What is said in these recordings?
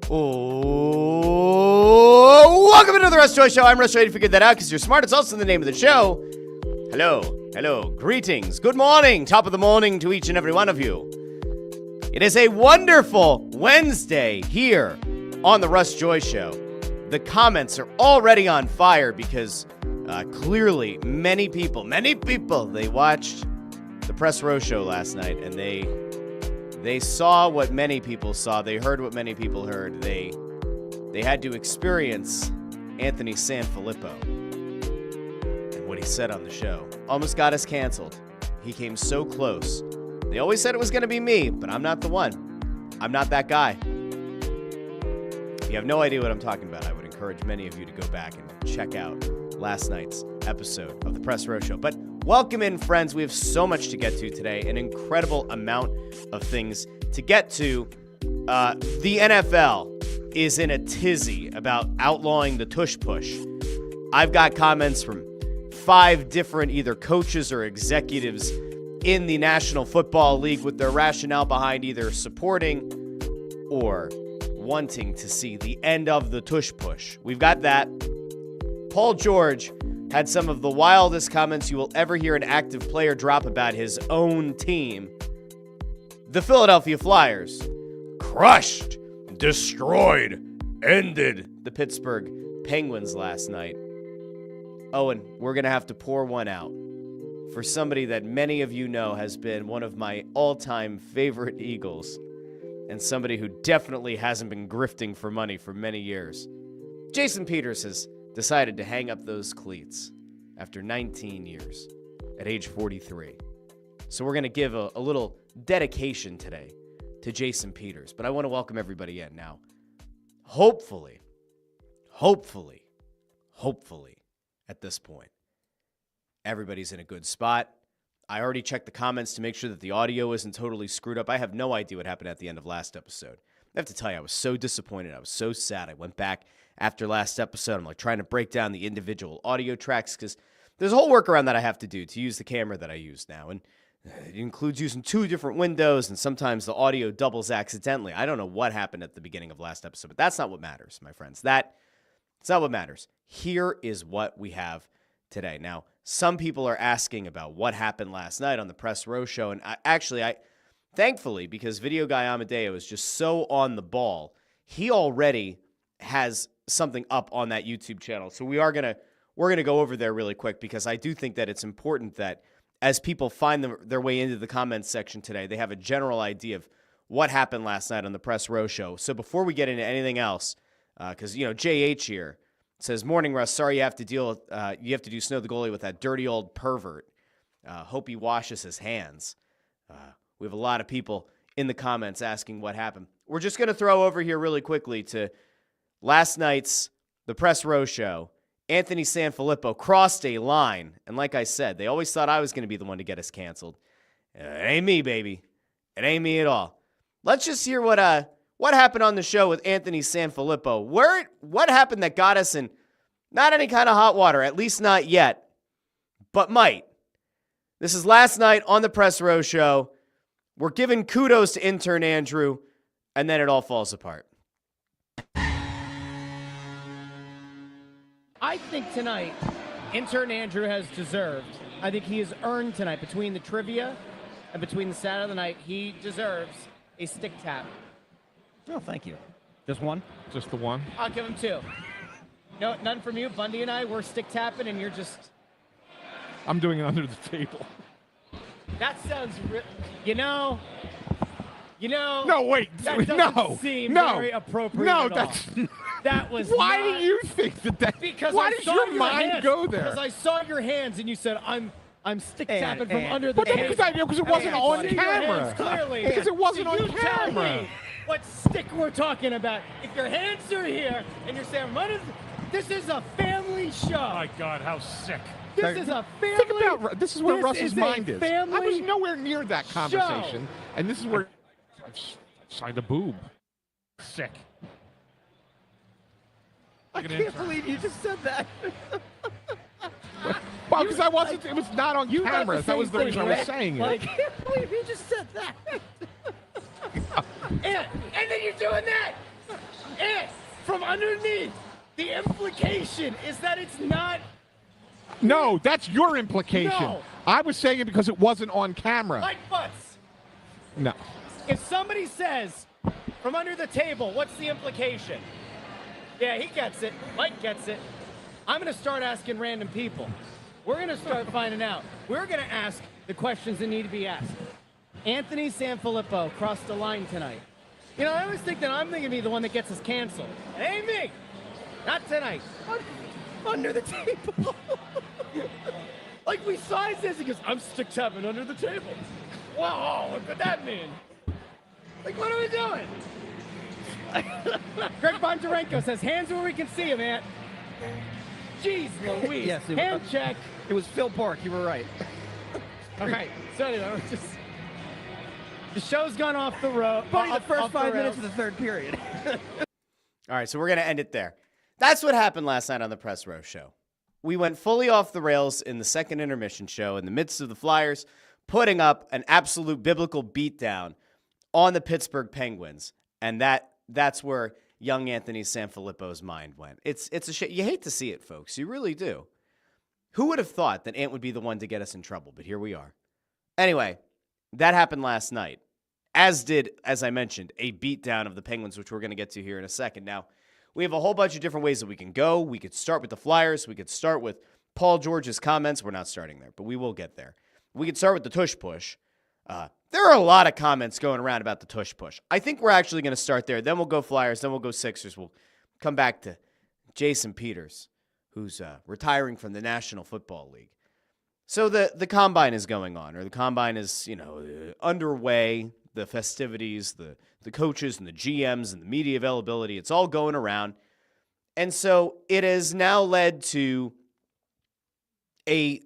Oh, welcome into the Russ Joy Show. I'm Russ Joy. You figured that out because you're smart. It's also the name of the show. Hello, greetings, good morning, top of the morning to each and every one of you. It is a wonderful Wednesday here on the Russ Joy Show. The comments are already on fire because clearly many people, they watched the Press Row Show last night and they saw what many people saw. They heard what many people heard. They had to experience Anthony Sanfilippo and what he said on the show. Almost got us canceled. He came so close. They always said it was going to be me, but I'm not the one. I'm not that guy. If you have no idea what I'm talking about, I would encourage many of you to go back and check out last night's episode of the Press Row Show. But welcome in, friends. We have so much to get to today, an incredible amount of things to get to. The NFL is in a tizzy about outlawing the Tush Push. I've got comments from 5 different either coaches or executives in the National Football League with their rationale behind either supporting or wanting to see the end of the Tush Push. We've got that. Paul George had some of the wildest comments you will ever hear an active player drop about his own team. The Philadelphia Flyers crushed, destroyed, ended the Pittsburgh Penguins last night. Oh, and we're going to have to pour one out for somebody that many of you know has been one of my all-time favorite Eagles and somebody who definitely hasn't been grifting for money for many years. Jason Peters has decided to hang up those cleats after 19 years at age 43. So we're going to give a little dedication today to Jason Peters. But I want to welcome everybody in now. Hopefully, at this point, everybody's in a good spot. I already checked the comments to make sure that the audio isn't totally screwed up. I have no idea what happened at the end of last episode. I have to tell you, I was so disappointed. I was so sad. I went back after last episode. I'm like trying to break down the individual audio tracks because there's a whole workaround that I have to do to use the camera that I use now. And it includes using 2 different windows, and sometimes the audio doubles accidentally. I don't know what happened at the beginning of last episode, but that's not what matters, my friends. That's not what matters. Here is what we have today. Now, some people are asking about what happened last night on the Press Row Show, and I thankfully, because Video Guy Amadeo is just so on the ball, he already has something up on that YouTube channel. So we're gonna go over there really quick because I do think that it's important that as people find their way into the comments section today, they have a general idea of what happened last night on the Press Row Show. So before we get into anything else, because JH here says, "Morning, Russ. Sorry you have to do Snow the goalie with that dirty old pervert. Hope he washes his hands." We have a lot of people in the comments asking what happened. We're just going to throw over here really quickly to last night's the Press Row Show. Anthony Sanfilippo crossed a line, and like I said, they always thought I was going to be the one to get us canceled. It ain't me, baby. It ain't me at all. Let's just hear what happened on the show with Anthony Sanfilippo. What happened that got us in not any kind of hot water, at least not yet, but might. This is last night on the Press Row Show. We're giving kudos to intern Andrew, and then it all falls apart. I think tonight, intern Andrew has deserved. I think he has earned tonight between the trivia and between the stat of the night. He deserves a stick tap. Oh, thank you. Just one? Just the one? I'll give him 2. No, none from you. Bundy and I, we're stick tapping, and you're just... I'm doing it under the table. That sounds... No, wait. That doesn't seem very appropriate at all. That was Why do you think that? Because why I does saw your mind hands, go there? Because I saw your hands and you said, I'm stick tapping from under the table. Because it wasn't on camera. Clearly. Because it wasn't on Tell camera. me what stick we're talking about. If your hands are here and you're saying, this is a family show. Oh my God, how sick. This is a family. Think about this is where Russ's mind is. I was nowhere near that conversation, and this is where I've signed a boob. Sick. I can't believe you just said that. Well, because I wasn't. It was not on camera. That was the reason I was saying it. I can't believe you just said that. And then you're doing that. from underneath. The implication is that it's not. No, that's your implication. No. I was saying it because it wasn't on camera. Like butts. No. If somebody says from under the table, what's the implication? Yeah, he gets it. Mike gets it. I'm going to start asking random people. We're going to start finding out. We're going to ask the questions that need to be asked. Anthony Sanfilippo crossed the line tonight. You know, I always think that I'm going to be the one that gets us canceled. It ain't me. Not tonight. Under the table. Like we saw his he goes, I'm 6'7" under the table. Whoa, what could that mean? Like, what are we doing? Greg Bondarenko says, hands where we can see him, Ant. Jeez Louise. Yes, hand check. It was Phil Park. You were right. All right. So anyway, the show's gone off the road. Funny, the first off 5 rails. minutes of the third period. All right, so we're going to end it there. That's what happened last night on the Press Row Show. We went fully off the rails in the second intermission show in the midst of the Flyers putting up an absolute biblical beatdown on the Pittsburgh Penguins. And that's where young Anthony Sanfilippo's mind went. It's a shit. You hate to see it, folks. You really do. Who would have thought that Ant would be the one to get us in trouble? But here we are. Anyway, that happened last night, as did, as I mentioned, a beatdown of the Penguins, which we're going to get to here in a second. Now, we have a whole bunch of different ways that we can go. We could start with the Flyers. We could start with Paul George's comments. We're not starting there, but we will get there. We could start with the Tush Push. There are a lot of comments going around about the Tush Push. I think we're actually going to start there. Then we'll go Flyers. Then we'll go Sixers. We'll come back to Jason Peters, who's retiring from the National Football League. So the Combine is going on, or the Combine is, underway. The festivities, the coaches and the GMs and the media availability, it's all going around. And so it has now led to a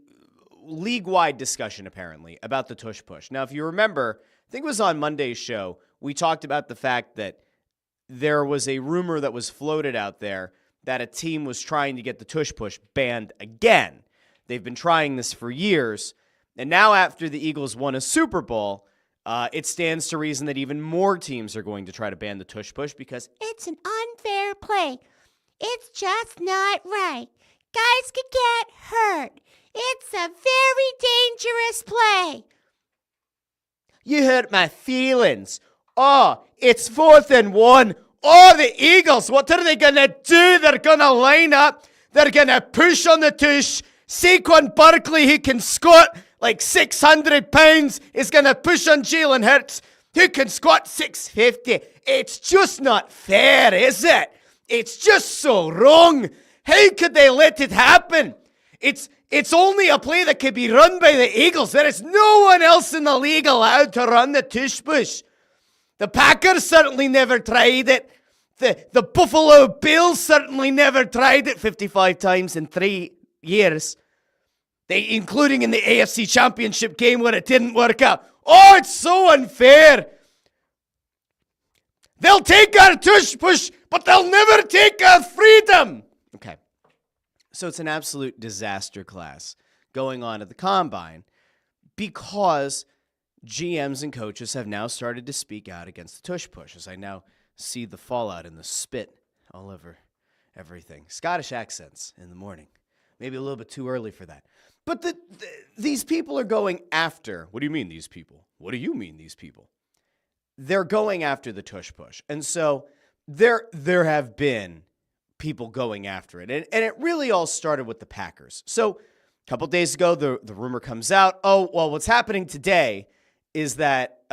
league-wide discussion, apparently, about the Tush Push. Now, if you remember, I think it was on Monday's show, we talked about the fact that there was a rumor that was floated out there that a team was trying to get the Tush Push banned again. They've been trying this for years. And now after the Eagles won a Super Bowl, it stands to reason that even more teams are going to try to ban the Tush Push because it's an unfair play. It's just not right. Guys could get hurt. It's a very dangerous play. You hurt my feelings. Oh, it's 4th and 1. Oh, the Eagles, what are they going to do? They're going to line up. They're going to push on the Tush. Saquon Barkley, who can squat like 600 pounds, is going to push on Jalen Hurts, who can squat 650. It's just not fair, is it? It's just so wrong. How could they let it happen? It's only a play that could be run by the Eagles. There is no one else in the league allowed to run the Tush Push. The Packers certainly never tried it. The Buffalo Bills certainly never tried it 55 times in 3 years. Including in the AFC Championship game where it didn't work out. Oh, it's so unfair. They'll take our Tush Push, but they'll never take our freedom. Okay. So it's an absolute disaster class going on at the Combine because GMs and coaches have now started to speak out against the Tush Push, as I now see the fallout and the spit all over everything. Scottish accents in the morning. Maybe a little bit too early for that. But these people are going after. What do you mean, these people? What do you mean, these people? They're going after the Tush Push. And so there have been people going after it. And it really all started with the Packers. So a couple days ago, the rumor comes out, oh, well, what's happening today is that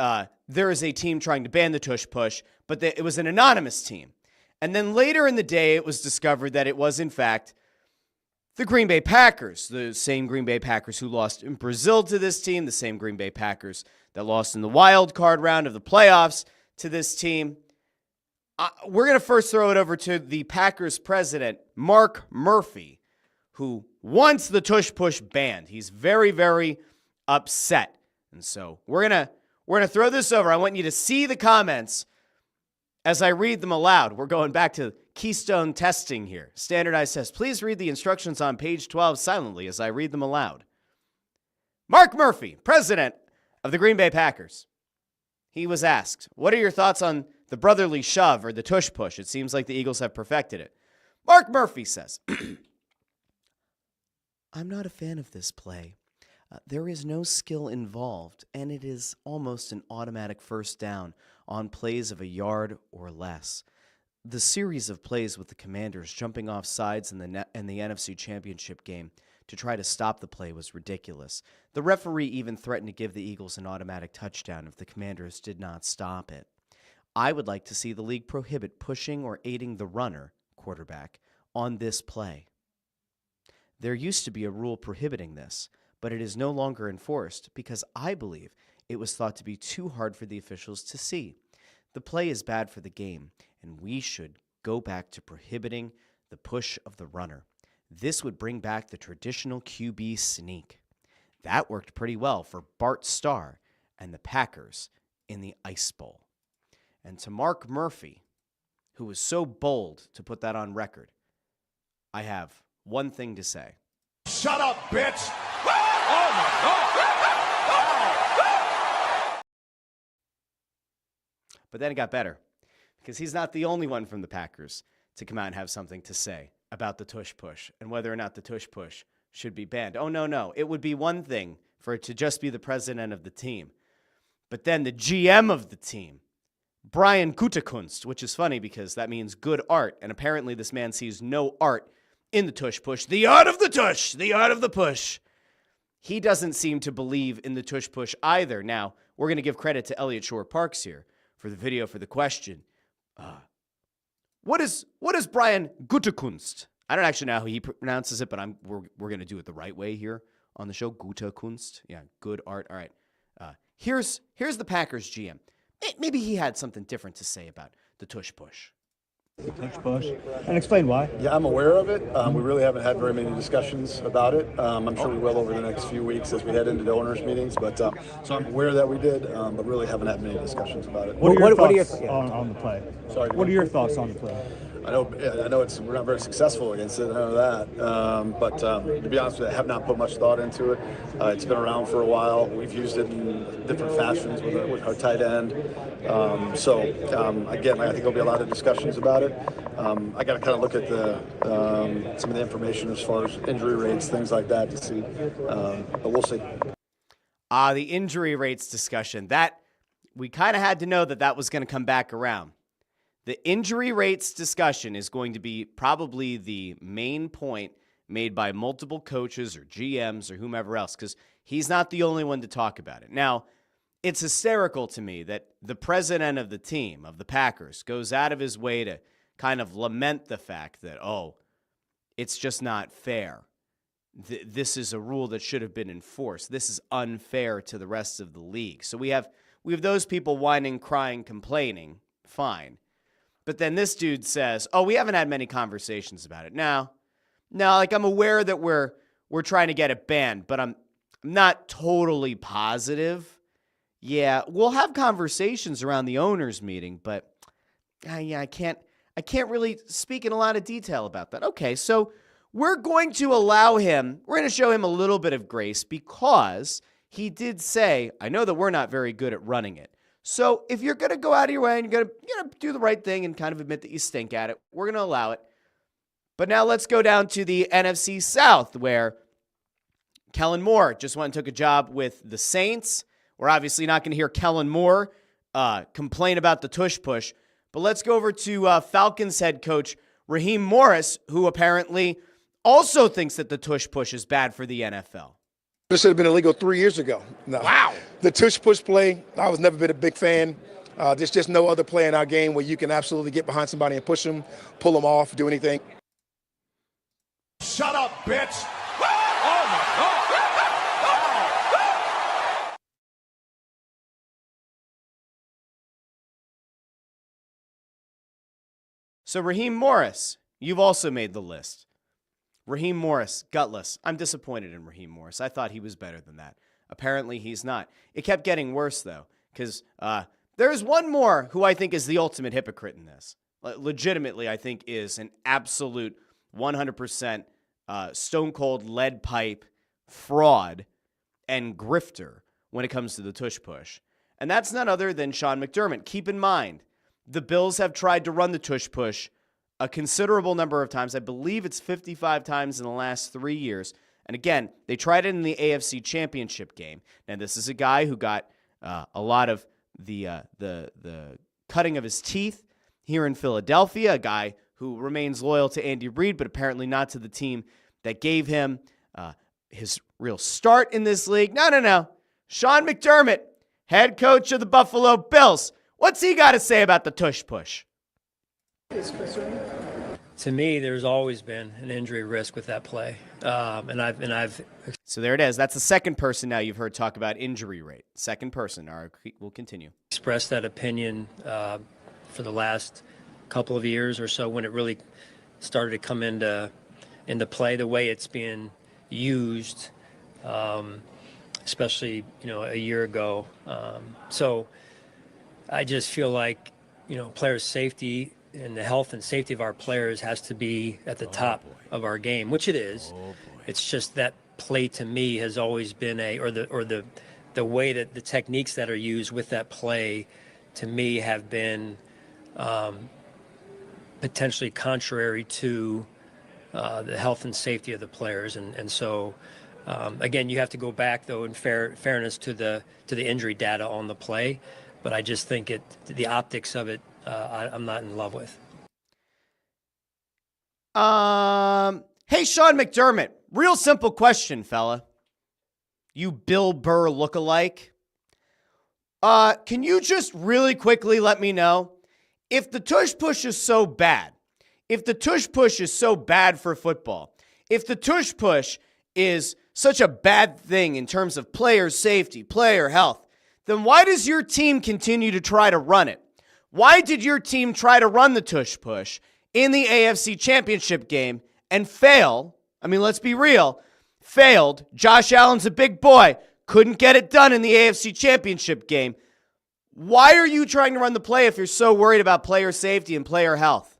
there is a team trying to ban the Tush Push, but it was an anonymous team. And then later in the day, it was discovered that it was, in fact, the Green Bay Packers, the same Green Bay Packers who lost in Brazil to this team, the same Green Bay Packers that lost in the wild card round of the playoffs to this team. We're going to first throw it over to the Packers president, Mark Murphy, who wants the Tush Push banned. He's very, very upset. And so we're going to throw this over. I want you to see the comments as I read them aloud. We're going back to Keystone testing here. Standardized test. Please read the instructions on page 12 silently as I read them aloud. Mark Murphy, president of the Green Bay Packers. He was asked, what are your thoughts on the brotherly shove or the tush push. It seems like the Eagles have perfected it. Mark Murphy says, I'm not a fan of this play. There is no skill involved, and it is almost an automatic first down on plays of a yard or less. The series of plays with the Commanders jumping off sides in the NFC Championship game to try to stop the play was ridiculous. The referee even threatened to give the Eagles an automatic touchdown if the Commanders did not stop it. I would like to see the league prohibit pushing or aiding the runner, quarterback, on this play. There used to be a rule prohibiting this, but it is no longer enforced because I believe it was thought to be too hard for the officials to see. The play is bad for the game, and we should go back to prohibiting the push of the runner. This would bring back the traditional QB sneak. That worked pretty well for Bart Starr and the Packers in the Ice Bowl. And to Mark Murphy, who was so bold to put that on record, I have one thing to say. Shut up, bitch! But then it got better, because he's not the only one from the Packers to come out and have something to say about the tush push and whether or not the tush push should be banned. Oh, no. It would be one thing for it to just be the president of the team. But then the GM of the team, Brian Gutekunst, which is funny because that means good art. And apparently this man sees no art in the tush push. The art of the tush, the art of the push. He doesn't seem to believe in the tush push either. Now, we're going to give credit to Elliot Shore-Parks here for the video for the question. What is Brian Gutekunst? I don't actually know how he pronounces it, but we're going to do it the right way here on the show. Gutekunst. Yeah, good art. All right. Here's the Packers GM. Maybe he had something different to say about the tush push. Tush push. And explain why. Yeah, I'm aware of it. We really haven't had very many discussions about it. I'm sure we will over the next few weeks as we head into the owners' meetings. But so I'm aware that we did, but really haven't had many discussions about it. What are your thoughts on the play? Sorry. What are your thoughts on the play? I know we're not very successful against it. I know that. But to be honest with you, I have not put much thought into it. It's been around for a while. We've used it in different fashions with our tight end. Again, I think there'll be a lot of discussions about it. I got to kind of look at some of the information as far as injury rates, things like that to see. But we'll see. The injury rates discussion, that we kind of had to know that was going to come back around. The injury rates discussion is going to be probably the main point made by multiple coaches or GMs or whomever else, because he's not the only one to talk about it. Now, it's hysterical to me that the president of the team, of the Packers, goes out of his way to kind of lament the fact that, it's just not fair. This is a rule that should have been enforced. This is unfair to the rest of the league. So we have those people whining, crying, complaining. Fine. But then this dude says, we haven't had many conversations about it. No, I'm aware that we're trying to get it banned, but I'm not totally positive. Yeah, we'll have conversations around the owners' meeting, but I can't really speak in a lot of detail about that. Okay, so we're going to allow him, we're going to show him a little bit of grace because he did say, I know that we're not very good at running it. So if you're going to go out of your way and you're going to do the right thing and kind of admit that you stink at it, we're going to allow it. But now let's go down to the NFC South, where Kellen Moore just went and took a job with the Saints. We're obviously not going to hear Kellen Moore complain about the tush push. But let's go over to Falcons head coach Raheem Morris, who apparently also thinks that the tush push is bad for the NFL. This should have been illegal 3 years ago. No. Wow. The tush push play, I was never been a big fan. There's just no other play in our game where you can absolutely get behind somebody and push them, pull them off, do anything. Shut up, bitch! So Raheem Morris, you've also made the list. Raheem Morris, gutless. I'm disappointed in Raheem Morris. I thought he was better than that. Apparently he's not. It kept getting worse, though, because there's one more who I think is the ultimate hypocrite in this. Legitimately, I think is an absolute 100% stone-cold lead pipe fraud and grifter when it comes to the tush push. And that's none other than Sean McDermott. Keep in mind, the Bills have tried to run the tush push a considerable number of times. I believe it's 55 times in the last 3 years. And again, they tried it in the AFC Championship game. Now, this is a guy who got a lot of the cutting of his teeth here in Philadelphia, a guy who remains loyal to Andy Reid, but apparently not to the team that gave him his real start in this league. No. Sean McDermott, head coach of the Buffalo Bills. What's he got to say about the tush push? To me, there's always been an injury risk with that play, and I've. So there it is. That's the second person now you've heard talk about injury rate. Second person. All right, we'll continue. Expressed that opinion for the last couple of years or so when it really started to come into play the way it's being used, especially a year ago. So I just feel like players' safety and the health and safety of our players has to be at the top of our game, which it is. It's just that play to me has always been the way that the techniques that are used with that play to me have been potentially contrary to the health and safety of the players. And so, again, you have to go back, though, in fairness to the injury data on the play. But I just think the optics of it, I'm not in love with. Hey, Sean McDermott, real simple question, fella. You Bill Burr lookalike. Can you just really quickly let me know if the tush push is so bad, if the tush push is so bad for football, if the tush push is such a bad thing in terms of player safety, player health, then why does your team continue to try to run it? Why did your team try to run the tush push in the AFC Championship game and fail? I mean, let's be real. Failed. Josh Allen's a big boy. Couldn't get it done in the AFC Championship game. Why are you trying to run the play if you're so worried about player safety and player health?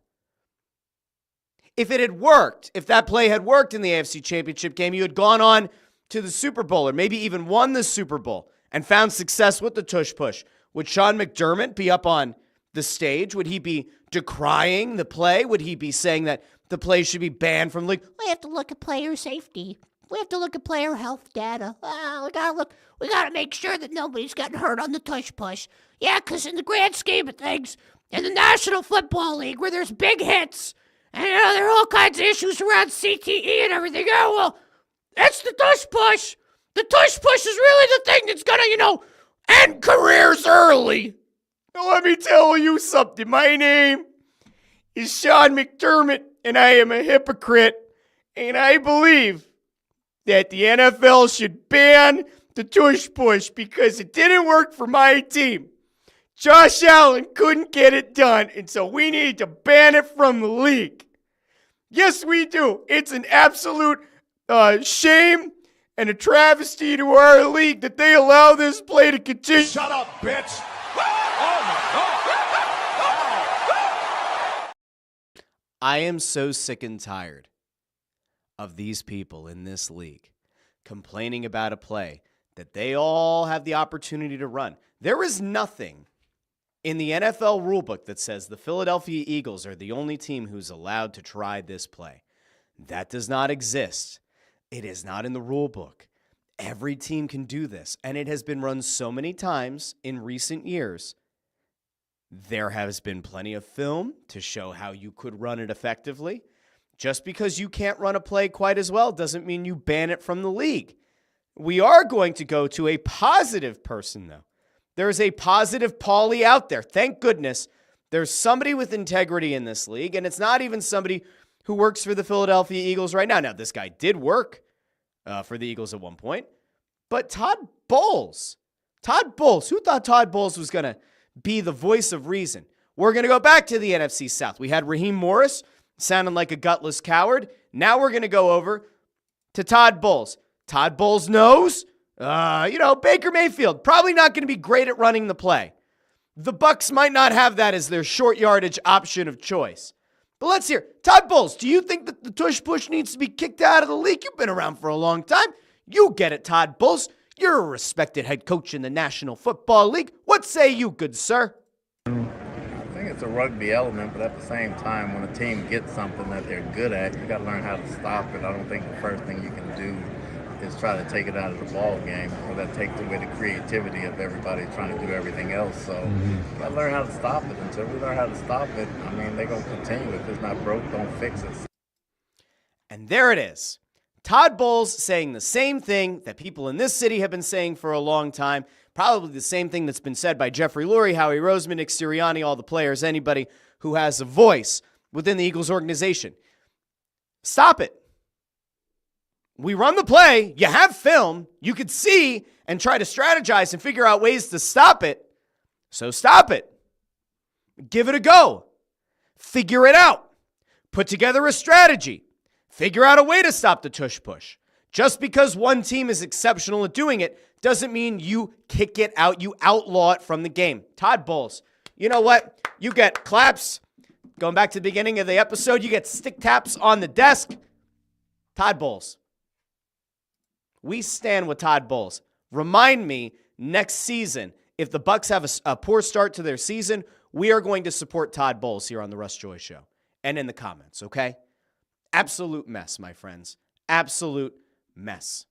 If it had worked, if that play had worked in the AFC Championship game, you had gone on to the Super Bowl or maybe even won the Super Bowl and found success with the tush push. Would Sean McDermott be up on the stage? Would he be decrying the play? Would he be saying that the play should be banned from the league? We have to look at player safety. We have to look at player health data. We gotta make sure that nobody's getting hurt on the tush push. Yeah, because in the grand scheme of things, in the National Football League, where there's big hits, and there are all kinds of issues around CTE and everything. Yeah, well, it's the tush push. The tush push is really the thing that's gonna, end careers early. Now, let me tell you something. My name is Sean McDermott, and I am a hypocrite, and I believe that the NFL should ban the tush push because it didn't work for my team. Josh Allen couldn't get it done, and so we need to ban it from the league. Yes, we do. It's an absolute shame and a travesty to our league that they allow this play to continue. Shut up, bitch. I am so sick and tired of these people in this league complaining about a play that they all have the opportunity to run. There is nothing in the NFL rulebook that says the Philadelphia Eagles are the only team who's allowed to try this play. That does not exist. It is not in the rulebook. Every team can do this, and it has been run so many times in recent years. There has been plenty of film to show how you could run it effectively. Just because you can't run a play quite as well doesn't mean you ban it from the league. We are going to go to a positive person, though. There's a positive Paulie out there. Thank goodness there's somebody with integrity in this league, and it's not even somebody who works for the Philadelphia Eagles right now. Now, this guy did work for the Eagles at one point, but Todd Bowles, who thought Todd Bowles was going to be the voice of reason? We're going to go back to the NFC South. We had Raheem Morris sounding like a gutless coward. Now we're going to go over to Todd Bowles. Todd Bowles knows, Baker Mayfield, probably not going to be great at running the play. The Bucs might not have that as their short yardage option of choice. But let's hear. Todd Bowles, do you think that the tush push needs to be kicked out of the league? You've been around for a long time. You get it, Todd Bowles. You're a respected head coach in the National Football League. What say you, good sir? I think it's a rugby element, but at the same time, when a team gets something that they're good at, you got to learn how to stop it. I don't think the first thing you can do is try to take it out of the ball game, or that takes away the creativity of everybody trying to do everything else. So you got to learn how to stop it. Until we learn how to stop it, I mean, they're going to continue. If it's not broke, don't fix it. And there it is. Todd Bowles saying the same thing that people in this city have been saying for a long time. Probably the same thing that's been said by Jeffrey Lurie, Howie Roseman, Nick Sirianni, all the players, anybody who has a voice within the Eagles organization. Stop it. We run the play. You have film. You could see and try to strategize and figure out ways to stop it. So stop it. Give it a go. Figure it out. Put together a strategy. Figure out a way to stop the tush push. Just because one team is exceptional at doing it doesn't mean you kick it out, you outlaw it from the game. Todd Bowles, you know what? You get claps. Going back to the beginning of the episode, you get stick taps on the desk. Todd Bowles. We stand with Todd Bowles. Remind me next season, if the Bucs have a poor start to their season, we are going to support Todd Bowles here on the Russ Joy Show and in the comments, okay? Absolute mess, my friends. Absolute mess.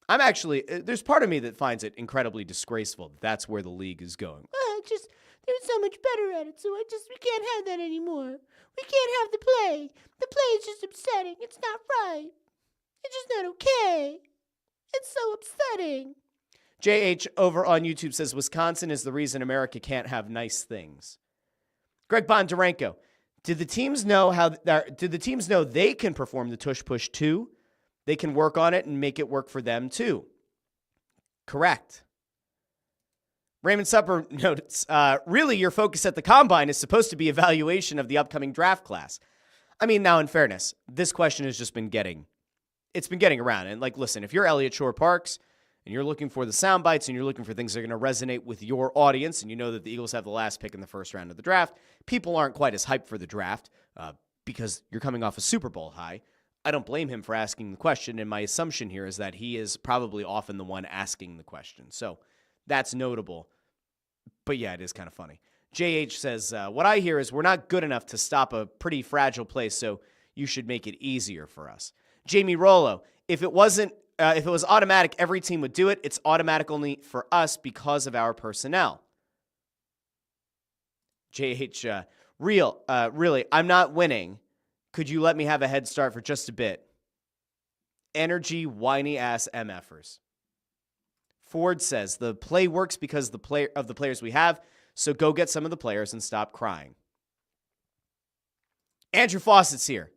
There's part of me that finds it incredibly disgraceful that that's where the league is going. They're so much better at it, so we can't have that anymore. We can't have the play. The play is just upsetting. It's not right. It's just not okay. It's so upsetting. JH over on YouTube says Wisconsin is the reason America can't have nice things. Greg Bondarenko, did the teams know they can perform the tush push too? They can work on it and make it work for them too. Correct. Raymond Supper notes, really your focus at the combine is supposed to be evaluation of the upcoming draft class. I mean, now in fairness, this question has just been getting around. And listen, if you're Elliott Shore-Parks and you're looking for the sound bites and you're looking for things that are going to resonate with your audience, and you know that the Eagles have the last pick in the first round of the draft, people aren't quite as hyped for the draft because you're coming off a Super Bowl high. I don't blame him for asking the question, and my assumption here is that he is probably often the one asking the question. So that's notable. But yeah, it is kind of funny. JH says, what I hear is we're not good enough to stop a pretty fragile play, so you should make it easier for us. Jamie Rollo, if it was automatic, every team would do it. It's automatic only for us because of our personnel. JH, really, I'm not winning. Could you let me have a head start for just a bit? Energy, whiny ass MFers. Ford says the play works because of the players we have, so go get some of the players and stop crying. Andrew Fawcett's here.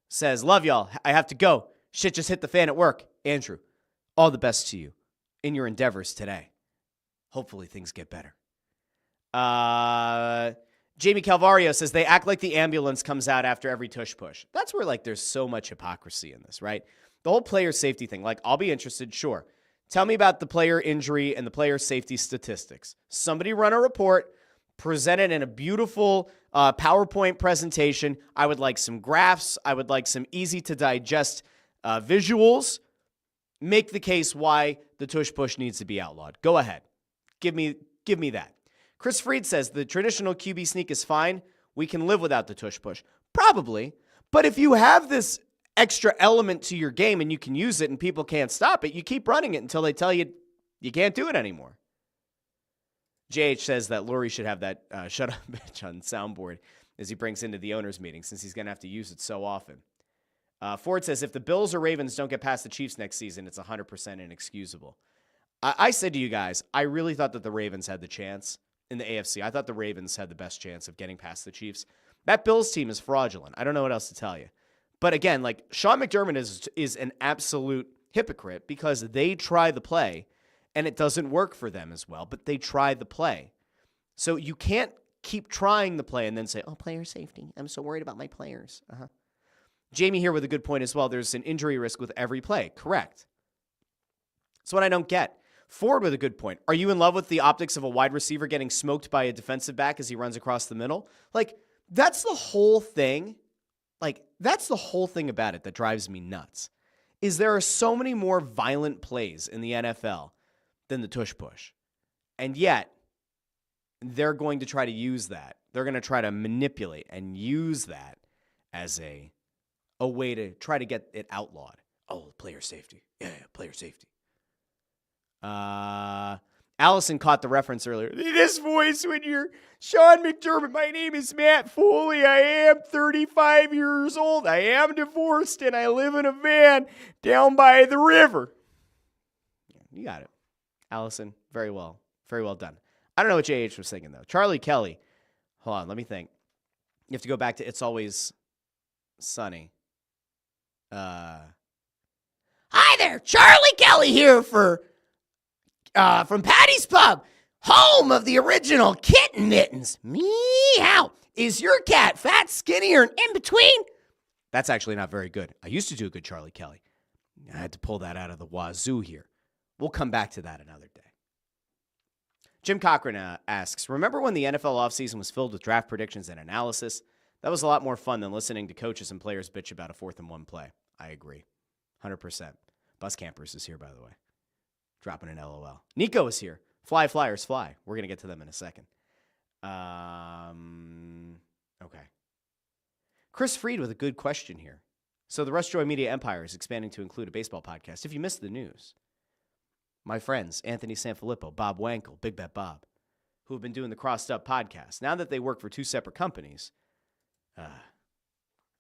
Says, love y'all. I have to go. Shit just hit the fan at work. Andrew, all the best to you in your endeavors today. Hopefully things get better. Jamie Calvario says they act like the ambulance comes out after every tush push. That's where there's so much hypocrisy in this, right? The whole player safety thing. I'll be interested, sure. Tell me about the player injury and the player safety statistics. Somebody run a report, present it in a beautiful PowerPoint presentation. I would like some graphs. I would like some easy to digest visuals. Make the case why the tush push needs to be outlawed. Go ahead. Give me that. Chris Freed says the traditional QB sneak is fine. We can live without the tush push. Probably. But if you have this extra element to your game and you can use it and people can't stop it, you keep running it until they tell you you can't do it anymore. JH says that Lurie should have that shut up bitch on soundboard as he brings into the owners meeting since he's going to have to use it so often. Ford says if the Bills or Ravens don't get past the Chiefs next season, it's 100% inexcusable. I said to you guys, I really thought that the Ravens had the chance in the AFC. I thought the Ravens had the best chance of getting past the Chiefs. That Bills team is fraudulent. I don't know what else to tell you. But again, Sean McDermott is an absolute hypocrite because they try the play and it doesn't work for them as well, but they try the play. So you can't keep trying the play and then say, oh, player safety. I'm so worried about my players. Jamie here with a good point as well. There's an injury risk with every play. Correct. That's what I don't get. Ford with a good point. Are you in love with the optics of a wide receiver getting smoked by a defensive back as he runs across the middle? That's the whole thing. That's the whole thing about it that drives me nuts, is there are so many more violent plays in the NFL than the tush push. And yet, they're going to try to use that. They're going to try to manipulate and use that as a way to try to get it outlawed. Oh, player safety. Yeah, player safety. Allison caught the reference earlier. This voice when you're Sean McDermott. My name is Matt Foley. I am 35 years old. I am divorced, and I live in a van down by the river. You got it. Allison, very well. Very well done. I don't know what JH was thinking, though. Charlie Kelly. Hold on, let me think. You have to go back to It's Always Sunny. Hi there, Charlie Kelly here from Patty's Pub, home of the original Kitten Mittens. Meow. Is your cat fat, skinny, or in between? That's actually not very good. I used to do a good Charlie Kelly. I had to pull that out of the wazoo here. We'll come back to that another day. Jim Cochran asks, remember when the NFL offseason was filled with draft predictions and analysis? That was a lot more fun than listening to coaches and players bitch about a 4th and 1 play. I agree. 100%. Bus Campers is here, by the way. Dropping an LOL. Nico is here. Fly, Flyers, fly. We're going to get to them in a second. Okay. Chris Freed with a good question here. So the Russ Joy Media empire is expanding to include a baseball podcast. If you missed the news, my friends, Anthony Sanfilippo, Bob Wankel, Big Bet Bob, who have been doing the Crossed Up podcast, now that they work for 2 separate companies,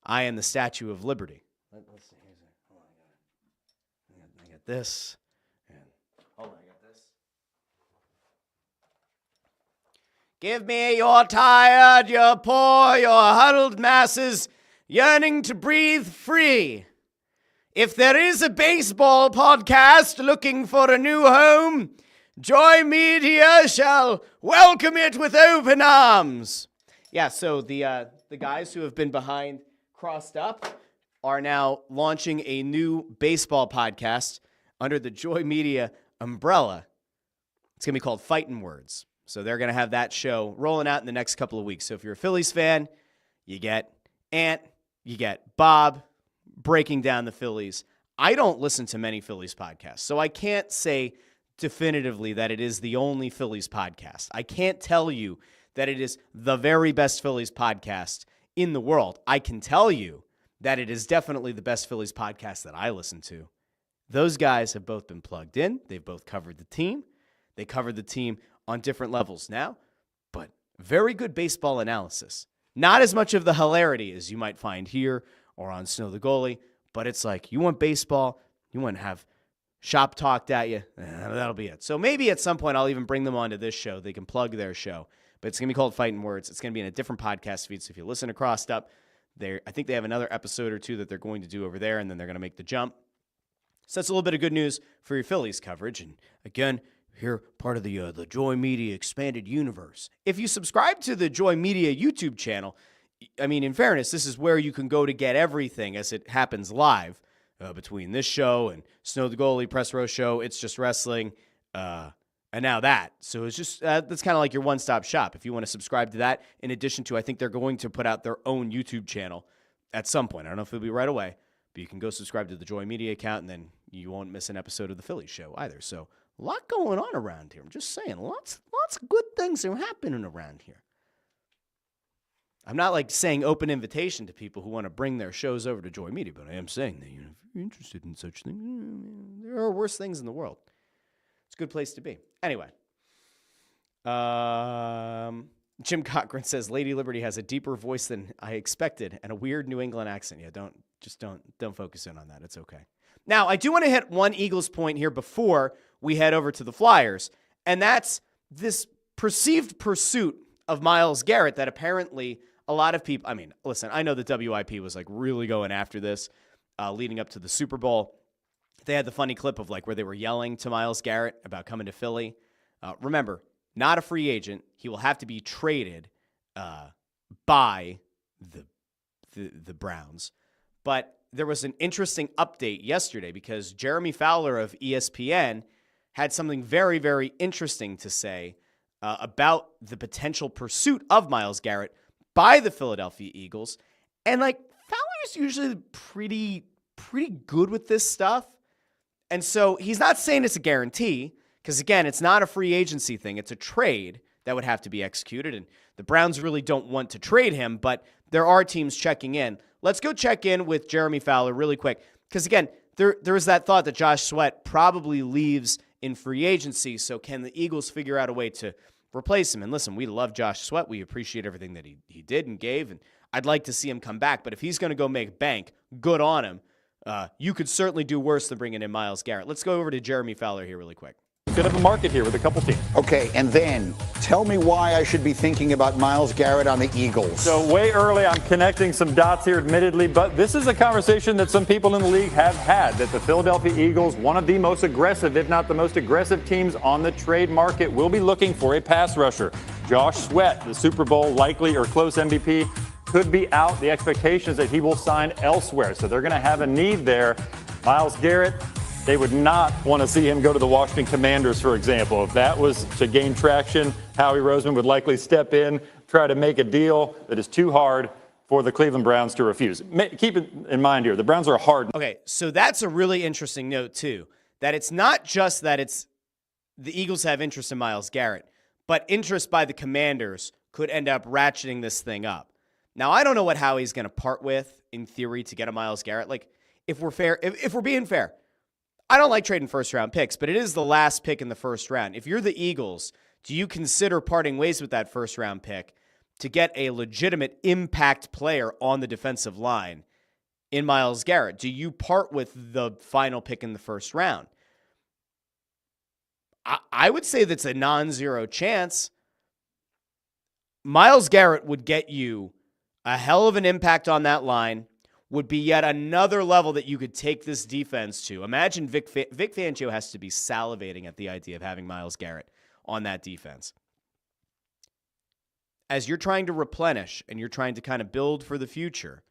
I am the Statue of Liberty. Let's see. Hold on, I got this. And hold on, I got this. Give me your tired, your poor, your huddled masses yearning to breathe free. If there is a baseball podcast looking for a new home, Joy Media shall welcome it with open arms. Yeah, so the guys who have been behind Crossed Up are now launching a new baseball podcast under the Joy Media umbrella. It's going to be called Fightin' Words. So they're going to have that show rolling out in the next couple of weeks. So if you're a Phillies fan, you get Ant, you get Bob breaking down the Phillies. I don't listen to many Phillies podcasts, so I can't say definitively that it is the only Phillies podcast. I can't tell you that it is the very best Phillies podcast in the world. I can tell you that it is definitely the best Phillies podcast that I listen to. Those guys have both been plugged in. They've both covered the team. They covered the team on different levels now, but very good baseball analysis. Not as much of the hilarity as you might find here or on Snow the Goalie, but it's like, you want baseball, you want to have shop talked at you, that'll be it. So maybe at some point I'll even bring them onto this show. They can plug their show, but it's going to be called Fightin' Words. It's going to be in a different podcast feed, so if you listen to Crossed Up, I think they have another episode or 2 that they're going to do over there, and then they're going to make the jump. So that's a little bit of good news for your Phillies coverage. And again, you're part of the Joy Media expanded universe. If you subscribe to the Joy Media YouTube channel, I mean, in fairness, this is where you can go to get everything as it happens live between this show and Snow the Goalie, Press Row Show, It's Just Wrestling, and now that. So it's just, that's kind of like your one-stop shop. If you want to subscribe to that, in addition to, I think they're going to put out their own YouTube channel at some point. I don't know if it'll be right away, but you can go subscribe to the Joy Media account, and then you won't miss an episode of the Phillies show either. So a lot going on around here. I'm just saying, lots of good things are happening around here. I'm not like saying open invitation to people who want to bring their shows over to Joy Media, but I am saying that, if you're interested in such things, there are worse things in the world. It's a good place to be. Anyway, Jim Cochran says Lady Liberty has a deeper voice than I expected and a weird New England accent. Yeah, don't focus in on that. It's okay. Now, I do want to hit one Eagles point here before we head over to the Flyers, and that's this perceived pursuit of Myles Garrett that apparently a lot of people, I mean, listen, I know the WIP was like really going after this leading up to the Super Bowl. They had the funny clip of like where they were yelling to Myles Garrett about coming to Philly. Remember, not a free agent. He will have to be traded by the Browns. But there was an interesting update yesterday because Jeremy Fowler of ESPN had something very, very interesting to say about the potential pursuit of Myles Garrett by the Philadelphia Eagles. And like Fowler's usually pretty good with this stuff. And so he's not saying it's a guarantee because, again, it's not a free agency thing. It's a trade. that would have to be executed. And the Browns really don't want to trade him, but there are teams checking in. Let's go check in with Jeremy Fowler really quick. Because again, there is that thought that Josh Sweat probably leaves in free agency. So can the Eagles figure out a way to replace him? And listen, we love Josh Sweat. We appreciate everything that he did and gave. And I'd like to see him come back. But if he's going to go make bank, good on him. You could certainly do worse than bringing in Myles Garrett. Let's go over to Jeremy Fowler here really quick. Bit of a market here with a couple teams. Okay, and then tell me why I should be thinking about Myles Garrett on the Eagles. So way early, I'm connecting some dots here, admittedly, but this is a conversation that some people in the league have had, that the Philadelphia Eagles, one of the most aggressive, if not the most aggressive teams on the trade market, will be looking for a pass rusher. Josh Sweat, the Super Bowl likely or close MVP, could be out. The expectation is that he will sign elsewhere, so they're going to have a need there. Myles Garrett, they would not want to see him go to the Washington Commanders, for example. If that was to gain traction, Howie Roseman would likely step in, try to make a deal that is too hard for the Cleveland Browns to refuse. Keep it in mind here, the Browns are hard. Okay, so that's a really interesting note, too, that it's not just that it's the Eagles have interest in Myles Garrett, but interest by the Commanders could end up ratcheting this thing up. Now, I don't know what Howie's going to part with, in theory, to get a Myles Garrett. Like, if we're being fair, I don't like trading first-round picks, but it is the last pick in the first round. If you're the Eagles, do you consider parting ways with that first-round pick to get a legitimate impact player on the defensive line in Myles Garrett? Do you part with the final pick in the first round? I would say that's a non-zero chance. Myles Garrett would get you a hell of an impact on that line, would be yet another level that you could take this defense to. Imagine Vic Fangio has to be salivating at the idea of having Myles Garrett on that defense. As you're trying to replenish and you're trying to kind of build for the future,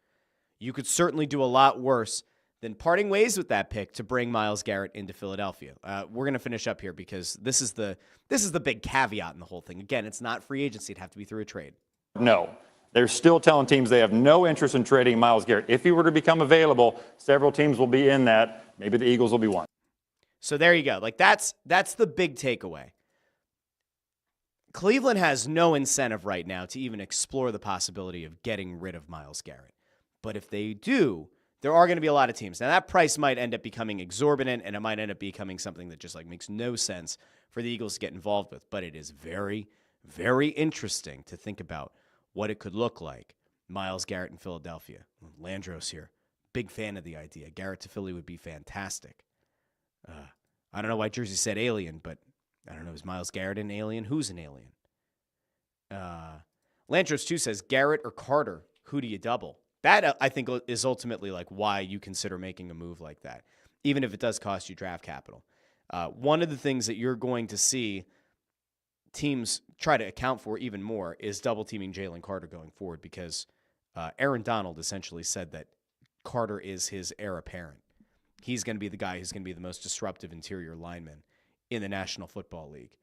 you could certainly do a lot worse than parting ways with that pick to bring Myles Garrett into Philadelphia. We're going to finish up here because this is the big caveat in the whole thing. Again, it's not free agency. It'd have to be through a trade. No. They're still telling teams they have no interest in trading Myles Garrett. If he were to become available, several teams will be in that. Maybe the Eagles will be one. So there you go. Like that's the big takeaway. Cleveland has no incentive right now to even explore the possibility of getting rid of Myles Garrett. But if they do, there are going to be a lot of teams. Now that price might end up becoming exorbitant, and it might end up becoming something that just like makes no sense for the Eagles to get involved with. But it is very, very interesting to think about what it could look like. Myles Garrett in Philadelphia. Landros here. Big fan of the idea. Garrett to Philly would be fantastic. I don't know why Jersey said alien, but I don't know. Is Myles Garrett an alien? Who's an alien? Landros, too, says Garrett or Carter. Who do you double? That, I think, is ultimately like why you consider making a move like that, even if it does cost you draft capital. One of the things that you're going to see teams try to account for even more is double teaming Jalen Carter going forward, because Aaron Donald essentially said that Carter is his heir apparent. He's going to be the guy who's going to be the most disruptive interior lineman in the National Football League.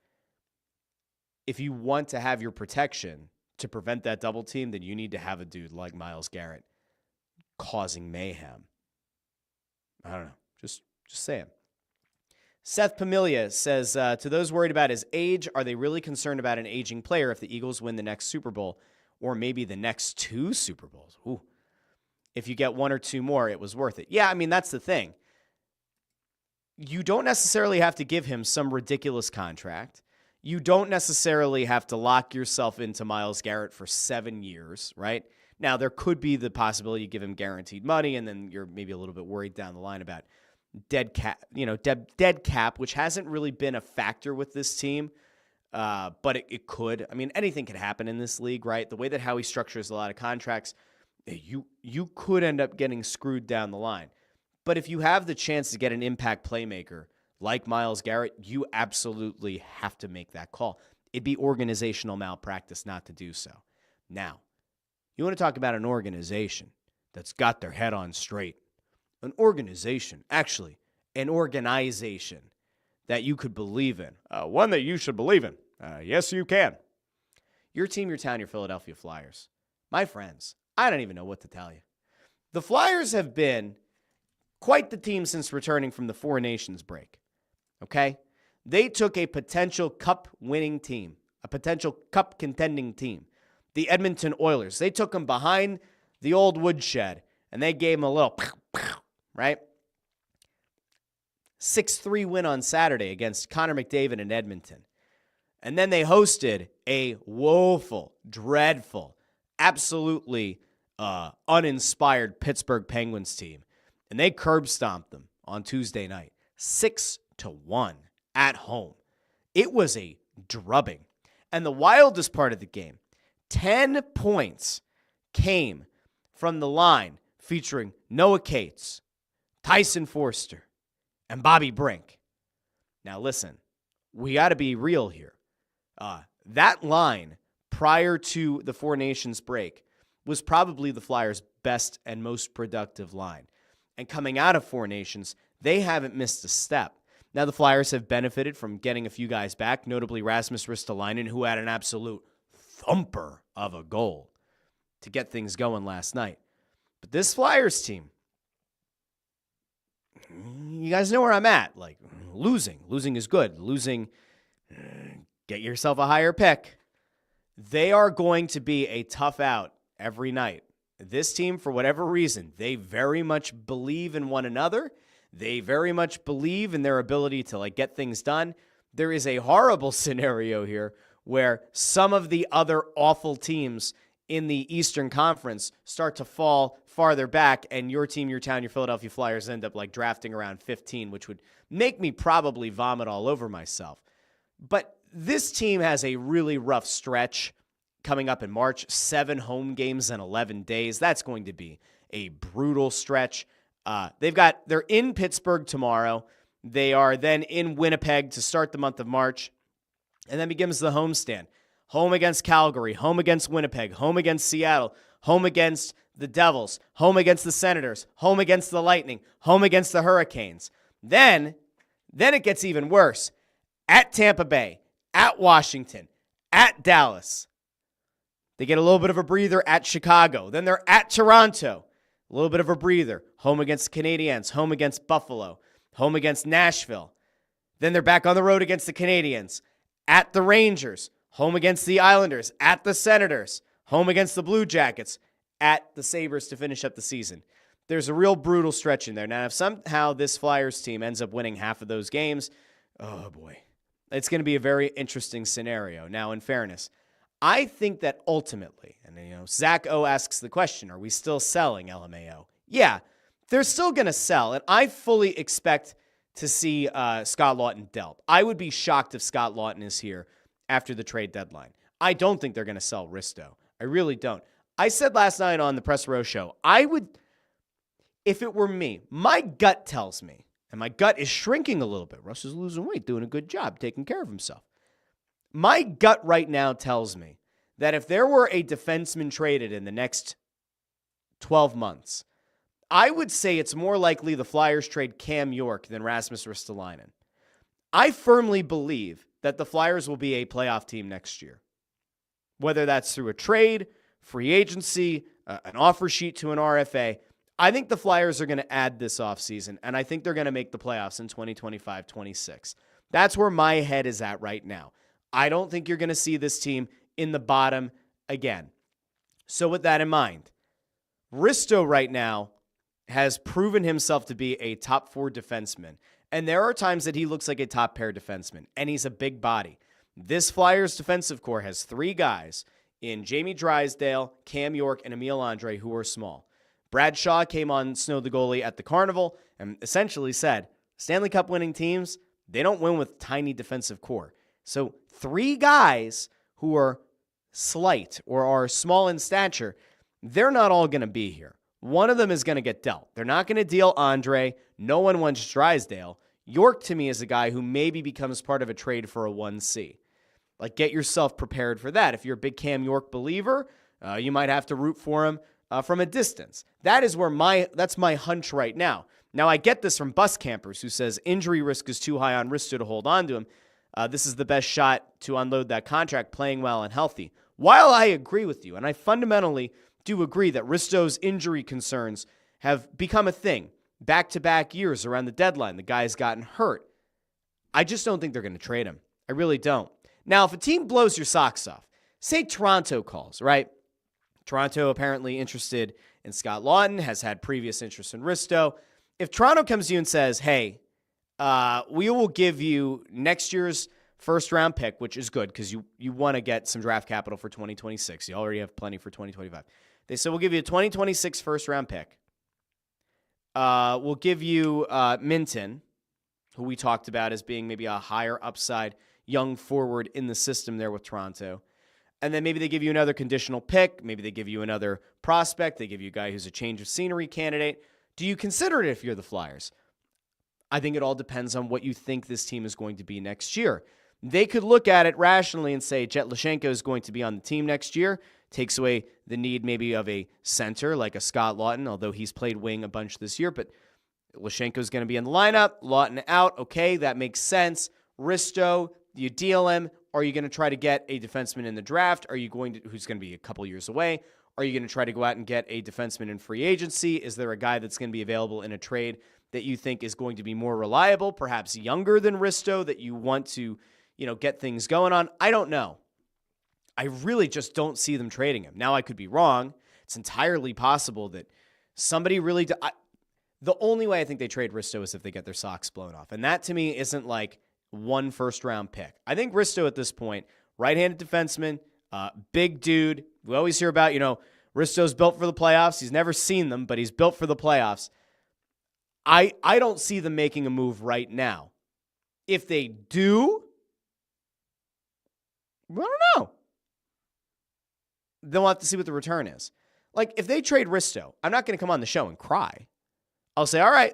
If you want to have your protection to prevent that double team, then you need to have a dude like Myles Garrett causing mayhem. I don't know. Just saying. Seth Pamilia says, to those worried about his age, are they really concerned about an aging player if the Eagles win the next Super Bowl or maybe the next 2 Super Bowls? Ooh. If you get 1 or 2 more, it was worth it. Yeah, I mean, that's the thing. You don't necessarily have to give him some ridiculous contract. You don't necessarily have to lock yourself into Myles Garrett for 7 years, right? Now, there could be the possibility you give him guaranteed money, and then you're maybe a little bit worried down the line about dead cap, which hasn't really been a factor with this team, but it could. I mean, anything can happen in this league, right? The way that Howie structures a lot of contracts, you could end up getting screwed down the line. But if you have the chance to get an impact playmaker like Myles Garrett, you absolutely have to make that call. It'd be organizational malpractice not to do so. Now, you want to talk about an organization that's got their head on straight. An organization that you could believe in. One that you should believe in. Yes, you can. Your team, your town, your Philadelphia Flyers. My friends, I don't even know what to tell you. The Flyers have been quite the team since returning from the Four Nations break. Okay? They took a potential cup-winning team, a potential cup contending team, the Edmonton Oilers. They took them behind the old woodshed, and they gave them a little, right? 6-3 win on Saturday against Connor McDavid in Edmonton. And then they hosted a woeful, dreadful, absolutely uninspired Pittsburgh Penguins team. And they curb stomped them on Tuesday night, 6-1 at home. It was a drubbing. And the wildest part of the game, 10 points came from the line featuring Noah Cates, Tyson Forster, and Bobby Brink. Now listen, we got to be real here. That line prior to the Four Nations break was probably the Flyers' best and most productive line. And coming out of Four Nations, they haven't missed a step. Now the Flyers have benefited from getting a few guys back, notably Rasmus Ristolainen, who had an absolute thumper of a goal to get things going last night. But this Flyers team, you guys know where I'm at. Like, losing is good. Losing, get yourself a higher pick. They are going to be a tough out every night. This team, for whatever reason, they very much believe in one another. They very much believe in their ability to get things done. There is a horrible scenario here where some of the other awful teams in the Eastern Conference start to fall farther back, and your team, your town, your Philadelphia Flyers end up drafting around 15, which would make me probably vomit all over myself. But this team has a really rough stretch coming up in March, 7 home games in 11 days. That's going to be a brutal stretch. They're in Pittsburgh tomorrow. They are then in Winnipeg to start the month of March, and then begins the homestand. Home against Calgary, home against Winnipeg, home against Seattle, home against the Devils, home against the Senators, home against the Lightning, home against the Hurricanes. Then it gets even worse. At Tampa Bay, at Washington, at Dallas. They get a little bit of a breather at Chicago. Then they're at Toronto. A little bit of a breather. Home against the Canadiens, home against Buffalo, home against Nashville. Then they're back on the road against the Canadiens. At the Rangers, home against the Islanders, at the Senators, home against the Blue Jackets, at the Sabres to finish up the season. There's a real brutal stretch in there. Now, if somehow this Flyers team ends up winning half of those games, oh boy, it's going to be a very interesting scenario. Now, in fairness, I think that ultimately, and Zach O asks the question, are we still selling LMAO? Yeah, they're still going to sell, and I fully expect to see Scott Lawton dealt. I would be shocked if Scott Lawton is here after the trade deadline. I don't think they're going to sell Risto. I really don't. I said last night on the Press Row Show, I would, if it were me, my gut tells me, and my gut is shrinking a little bit. Russ is losing weight, doing a good job, taking care of himself. My gut right now tells me that if there were a defenseman traded in the next 12 months, I would say it's more likely the Flyers trade Cam York than Rasmus Ristolainen. I firmly believe that the Flyers will be a playoff team next year. Whether that's through a trade, free agency, an offer sheet to an RFA, I think the Flyers are going to add this offseason, and I think they're going to make the playoffs in 2025-26. That's where my head is at right now. I don't think you're going to see this team in the bottom again. So with that in mind, Risto right now has proven himself to be a top 4 defenseman. And there are times that he looks like a top pair defenseman, and he's a big body. This Flyers defensive core has 3 guys in Jamie Drysdale, Cam York, and Emil Andre who are small. Brad Shaw came on Snow the Goalie at the Carnival and essentially said, Stanley Cup winning teams, they don't win with tiny defensive core. So 3 guys who are slight or are small in stature, they're not all going to be here. One of them is going to get dealt. They're not going to deal Andre. No one wants Drysdale. York, to me, is a guy who maybe becomes part of a trade for a 1C. Get yourself prepared for that. If you're a big Cam York believer, you might have to root for him from a distance. That's my hunch right now. Now, I get this from bus campers who says injury risk is too high on Risto to hold on to him. This is the best shot to unload that contract, playing well and healthy. While I agree with you, and I fundamentally do agree that Risto's injury concerns have become a thing back-to-back years around the deadline. The guy's gotten hurt. I just don't think they're going to trade him. I really don't. Now, if a team blows your socks off, say Toronto calls, right? Toronto apparently interested in Scott Lawton, has had previous interest in Risto. If Toronto comes to you and says, hey, we will give you next year's first-round pick, which is good because you want to get some draft capital for 2026. You already have plenty for 2025. They said, we'll give you a 2026 first-round pick. We'll give you Minton, who we talked about as being maybe a higher upside young forward in the system there with Toronto. And then maybe they give you another conditional pick. Maybe they give you another prospect. They give you a guy who's a change of scenery candidate. Do you consider it if you're the Flyers? I think it all depends on what you think this team is going to be next year. They could look at it rationally and say Jet Lashenko is going to be on the team next year. Takes away the need maybe of a center like a Scott Lawton, although he's played wing a bunch this year. But Lashenko is going to be in the lineup. Lawton out. Okay, that makes sense. Risto, you deal him. Are you going to try to get a defenseman in the draft? Are you going to, who's going to be a couple years away? Are you going to try to go out and get a defenseman in free agency? Is there a guy that's going to be available in a trade that you think is going to be more reliable, perhaps younger than Risto, that you want to, get things going on? I don't know. I really just don't see them trading him. Now, I could be wrong. It's entirely possible that somebody really... the only way I think they trade Risto is if they get their socks blown off. And that, to me, isn't like one first-round pick. I think Risto at this point, right-handed defenseman, big dude. We always hear about, Risto's built for the playoffs. He's never seen them, but he's built for the playoffs. I don't see them making a move right now. If they do, I don't know. Then we'll have to see what the return is. Like, if they trade Risto, I'm not going to come on the show and cry. I'll say, all right,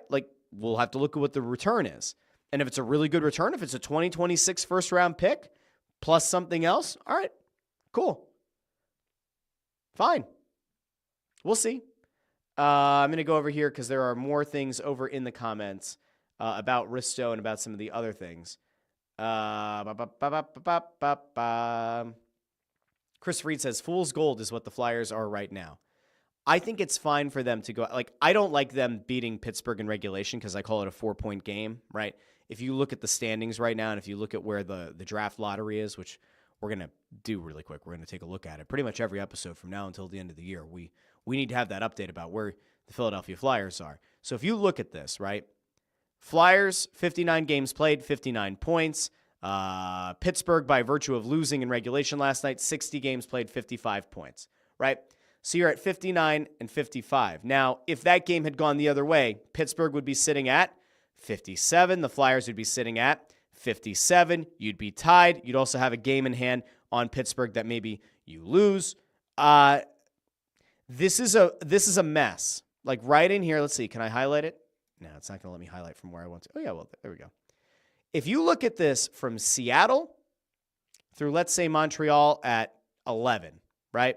we'll have to look at what the return is. And if it's a really good return, if it's a 2026 first-round pick plus something else, all right, cool. Fine. We'll see. I'm going to go over here because there are more things over in the comments about Risto and about some of the other things. Chris Reed says, fool's gold is what the Flyers are right now. I think it's fine for them to go. I don't like them beating Pittsburgh in regulation because I call it a 4-point game, right? If you look at the standings right now and if you look at where the draft lottery is, which we're going to do really quick, we're going to take a look at it. Pretty much every episode from now until the end of the year, we need to have that update about where the Philadelphia Flyers are. So if you look at this, right, Flyers, 59 games played, 59 points. Pittsburgh, by virtue of losing in regulation last night, 60 games played, 55 points, right? So you're at 59 and 55. Now, if that game had gone the other way, Pittsburgh would be sitting at 57. The Flyers would be sitting at 57. You'd be tied. You'd also have a game in hand on Pittsburgh that maybe you lose. This is a mess. Like right in here, let's see. Can I highlight it? No, it's not going to let me highlight from where I want to. Oh, yeah, well, there we go. If you look at this from Seattle through, let's say, Montreal at 11, right?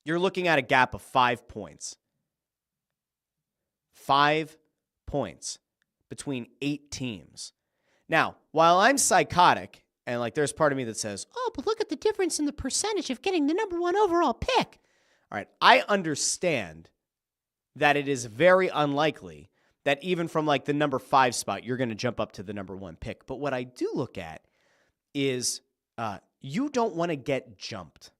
You're looking at a gap of 5 points. 5 points between 8 teams. Now, while I'm psychotic, and there's part of me that says, oh, but look at the difference in the percentage of getting the number 1 overall pick. All right, I understand that it is very unlikely that even from the number 5 spot, you're going to jump up to the number 1 pick. But what I do look at is you don't want to get jumped,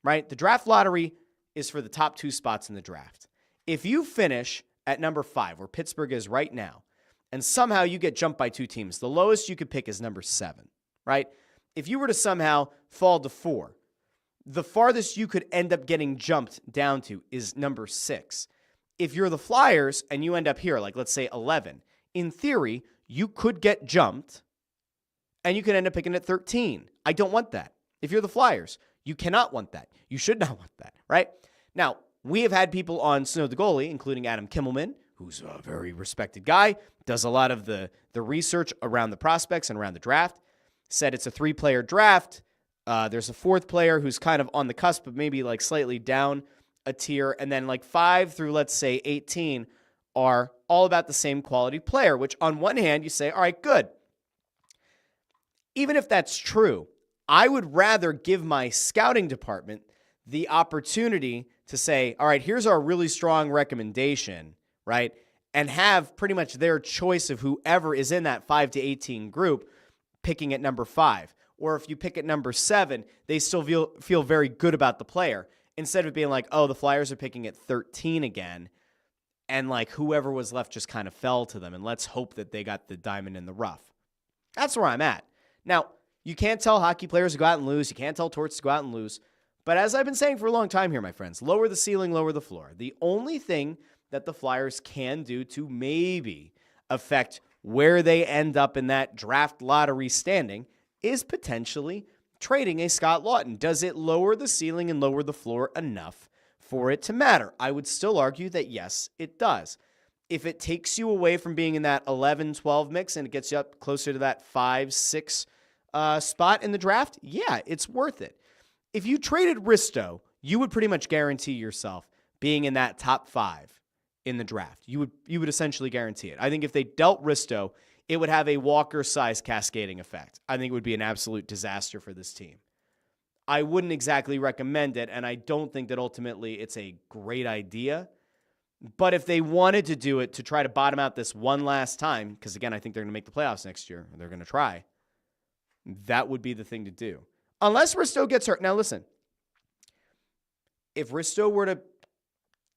right? The draft lottery is for the top 2 spots in the draft. If you finish at number 5, where Pittsburgh is right now, and somehow you get jumped by 2 teams, the lowest you could pick is number 7, right? If you were to somehow fall to 4, the farthest you could end up getting jumped down to is number 6. If you're the Flyers and you end up here, let's say 11, in theory, you could get jumped and you could end up picking at 13. I don't want that. If you're the Flyers, you cannot want that. You should not want that, right? Now, we have had people on Snow the Goalie, including Adam Kimmelman, who's a very respected guy, does a lot of the research around the prospects and around the draft, said it's a 3-player draft. There's a 4th player who's kind of on the cusp, but maybe slightly down a tier, and then 5 through, let's say, 18 are all about the same quality player, which on one hand, you say, all right, good. Even if that's true, I would rather give my scouting department the opportunity to say, all right, here's our really strong recommendation, right? And have pretty much their choice of whoever is in that 5 to 18 group picking at number 5. or if you pick at number 7, they still feel very good about the player, instead of being like, oh, the Flyers are picking at 13 again, and like whoever was left just kind of fell to them, and let's hope that they got the diamond in the rough. That's where I'm at. Now, you can't tell hockey players to go out and lose. You can't tell Torts to go out and lose. But as I've been saying for a long time here, my friends, lower the ceiling, lower the floor. The only thing that the Flyers can do to maybe affect where they end up in that draft lottery standing is potentially trading a Scott Laughton. Does it lower the ceiling and lower the floor enough for it to matter? I would still argue that yes, it does. If it takes you away from being in that 11-12 mix and it gets you up closer to that 5-6 spot in the draft, yeah, it's worth it. If you traded Risto, you would pretty much guarantee yourself being in that top 5 in the draft. You would essentially guarantee it. I think if they dealt Risto, it would have a Walker-sized cascading effect. I think it would be an absolute disaster for this team. I wouldn't exactly recommend it, and I don't think that ultimately it's a great idea. But if they wanted to do it to try to bottom out this one last time, because again, I think they're going to make the playoffs next year, or they're going to try, that would be the thing to do. Unless Risto gets hurt. Now listen, if Risto were to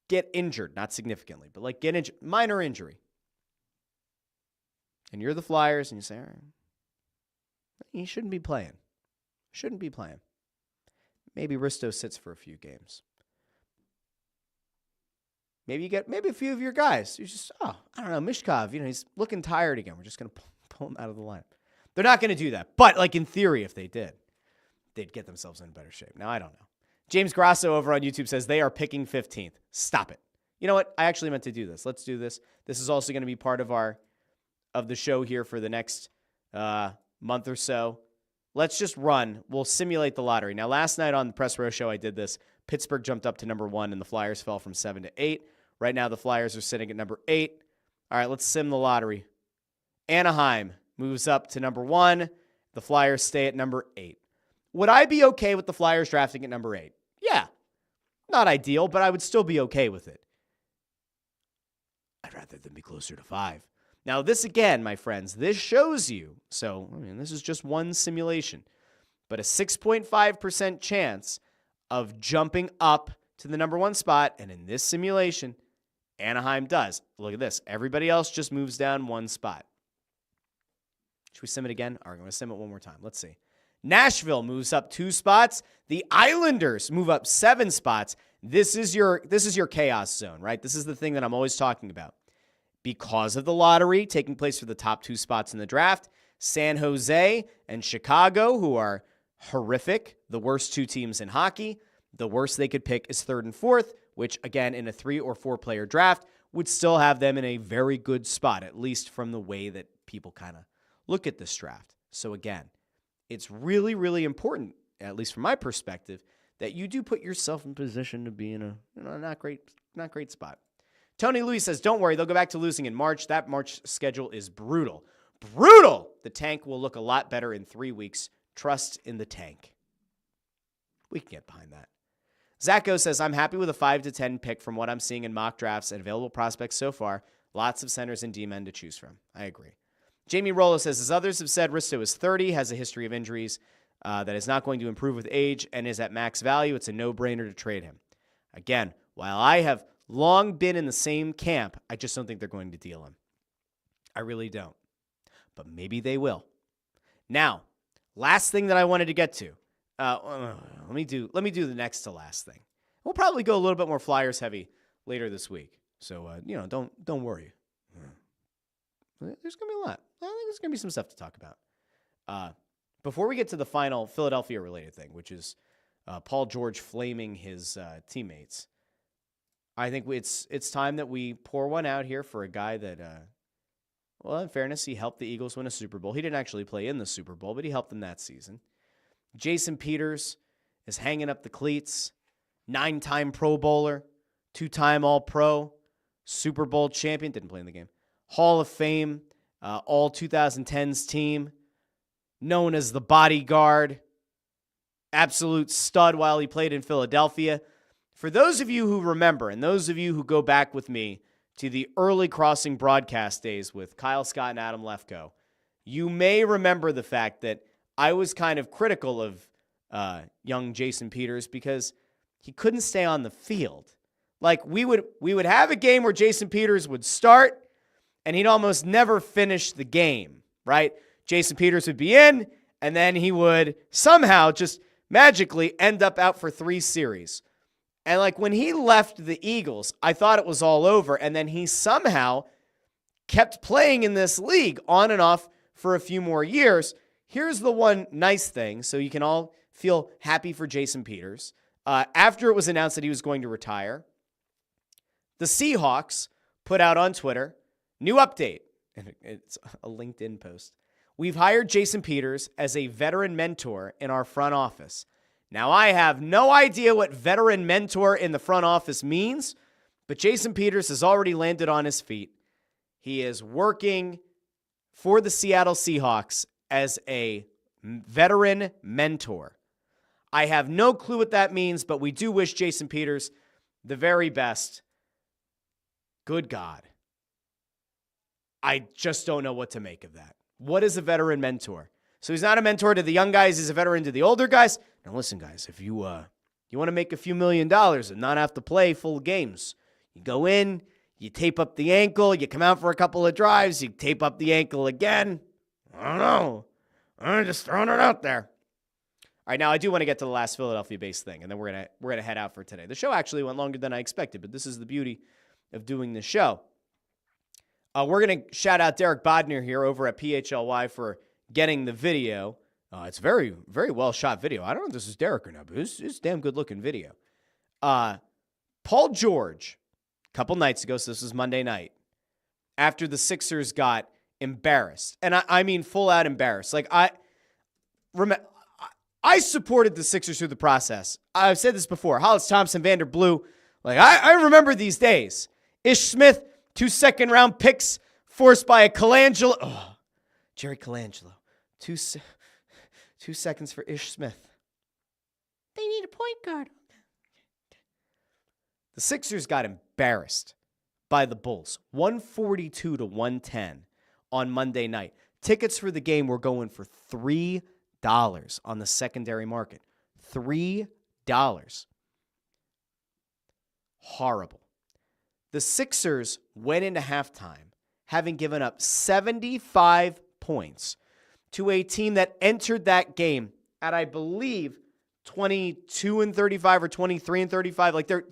get injured, not significantly, but like get injured, minor injury, and you're the Flyers and you say, all right, he shouldn't be playing. Shouldn't be playing. Maybe Risto sits for a few games. Maybe you get a few of your guys. You just, I don't know, Mishkov, he's looking tired again. We're just going to pull him out of the lineup. They're not going to do that. But like in theory, if they did, they'd get themselves in better shape. Now, I don't know. James Grasso over on YouTube says they are picking 15th. Stop it. You know what? I actually meant to do this. Let's do this. This is also going to be part of the show here for the next month or so. Let's just run. We'll simulate the lottery. Now, last night on the Press Row Show, I did this. Pittsburgh jumped up to number 1, and the Flyers fell from 7 to 8. Right now, the Flyers are sitting at number 8. All right, let's sim the lottery. Anaheim moves up to number 1. The Flyers stay at number 8. Would I be okay with the Flyers drafting at number 8? Yeah. Not ideal, but I would still be okay with it. I'd rather them be closer to 5. Now, this again, my friends, this shows you, so, this is just one simulation, but a 6.5% chance of jumping up to the number 1 spot, and in this simulation, Anaheim does. Look at this. Everybody else just moves down 1 spot. Should we sim it again? All right, I'm going to sim it one more time. Let's see. Nashville moves up 2 spots. The Islanders move up 7 spots. This is your chaos zone, right? This is the thing that I'm always talking about. Because of the lottery taking place for the top 2 spots in the draft, San Jose and Chicago, who are horrific, the worst 2 teams in hockey, the worst they could pick is 3rd and 4th, which, again, in a 3 or 4 player draft, would still have them in a very good spot, at least from the way that people kind of look at this draft. So, again, it's really, really important, at least from my perspective, that you do put yourself in position to be in a not great spot. Tony Louis says, don't worry, they'll go back to losing in March. That March schedule is brutal. Brutal! The tank will look a lot better in 3 weeks. Trust in the tank. We can get behind that. Zacho says, I'm happy with a 5 to 10 pick from what I'm seeing in mock drafts and available prospects so far. Lots of centers and D-men to choose from. I agree. Jamie Rollo says, as others have said, Risto is 30, has a history of injuries that is not going to improve with age, and is at max value. It's a no-brainer to trade him. Again, while I have long been in the same camp, I just don't think they're going to deal him. I really don't. But maybe they will. Now, last thing that I wanted to get to. Let me do the next to last thing. We'll probably go a little bit more Flyers heavy later this week. So, don't worry. There's going to be a lot. I think there's going to be some stuff to talk about. Before we get to the final Philadelphia-related thing, which is Paul George flaming his teammates, I think it's time that we pour one out here for a guy that, in fairness, he helped the Eagles win a Super Bowl. He didn't actually play in the Super Bowl, but he helped them that season. Jason Peters is hanging up the cleats. 9-time Pro Bowler, 2-time All-Pro, Super Bowl champion, didn't play in the game. Hall of Fame, all 2010s team, known as the bodyguard, absolute stud while he played in Philadelphia. For those of you who remember, and those of you who go back with me to the early Crossing broadcast days with Kyle Scott and Adam Lefkoe, you may remember the fact that I was kind of critical of young Jason Peters because he couldn't stay on the field. Like we would have a game where Jason Peters would start and he'd almost never finish the game, right? Jason Peters would be in and then he would somehow just magically end up out for 3 series. And like when he left the Eagles, I thought it was all over. And then he somehow kept playing in this league on and off for a few more years. Here's the one nice thing, so you can all feel happy for Jason Peters. After it was announced that he was going to retire, the Seahawks put out on Twitter, new update, and it's a LinkedIn post. We've hired Jason Peters as a veteran mentor in our front office. Now, I have no idea what veteran mentor in the front office means, but Jason Peters has already landed on his feet. He is working for the Seattle Seahawks as a veteran mentor. I have no clue what that means, but we do wish Jason Peters the very best. Good God. I just don't know what to make of that. What is a veteran mentor? So he's not a mentor to the young guys, he's a veteran to the older guys. Now listen, guys, if you want to make a few $1 million and not have to play full games, you go in, you tape up the ankle, you come out for a couple of drives, you tape up the ankle again. I don't know. I'm just throwing it out there. All right, now I do want to get to the last Philadelphia-based thing, and then we're gonna head out for today. The show actually went longer than I expected, but this is the beauty of doing the show. We're going to shout out Derek Bodner here over at PHLY for getting the video. It's very, very well shot video. I don't know if this is Derek or not, but it's a damn good looking video. Paul George, a couple nights ago, so this was Monday night, after the Sixers got embarrassed. And I mean full out embarrassed. Like I supported the Sixers through the process. I've said this before. Hollis Thompson, Vander Blue. Like I remember these days. Ish Smith, 2 second-round picks forced by a Colangelo. Oh, Jerry Colangelo. 2 seconds for Ish Smith. They need a point guard. The Sixers got embarrassed by the Bulls, 142-110 on Monday night. Tickets for the game were going for $3 on the secondary market. $3. Horrible. The Sixers went into halftime having given up 75 points to a team that entered that game at, I believe, 22-35 or 23-35. Like they're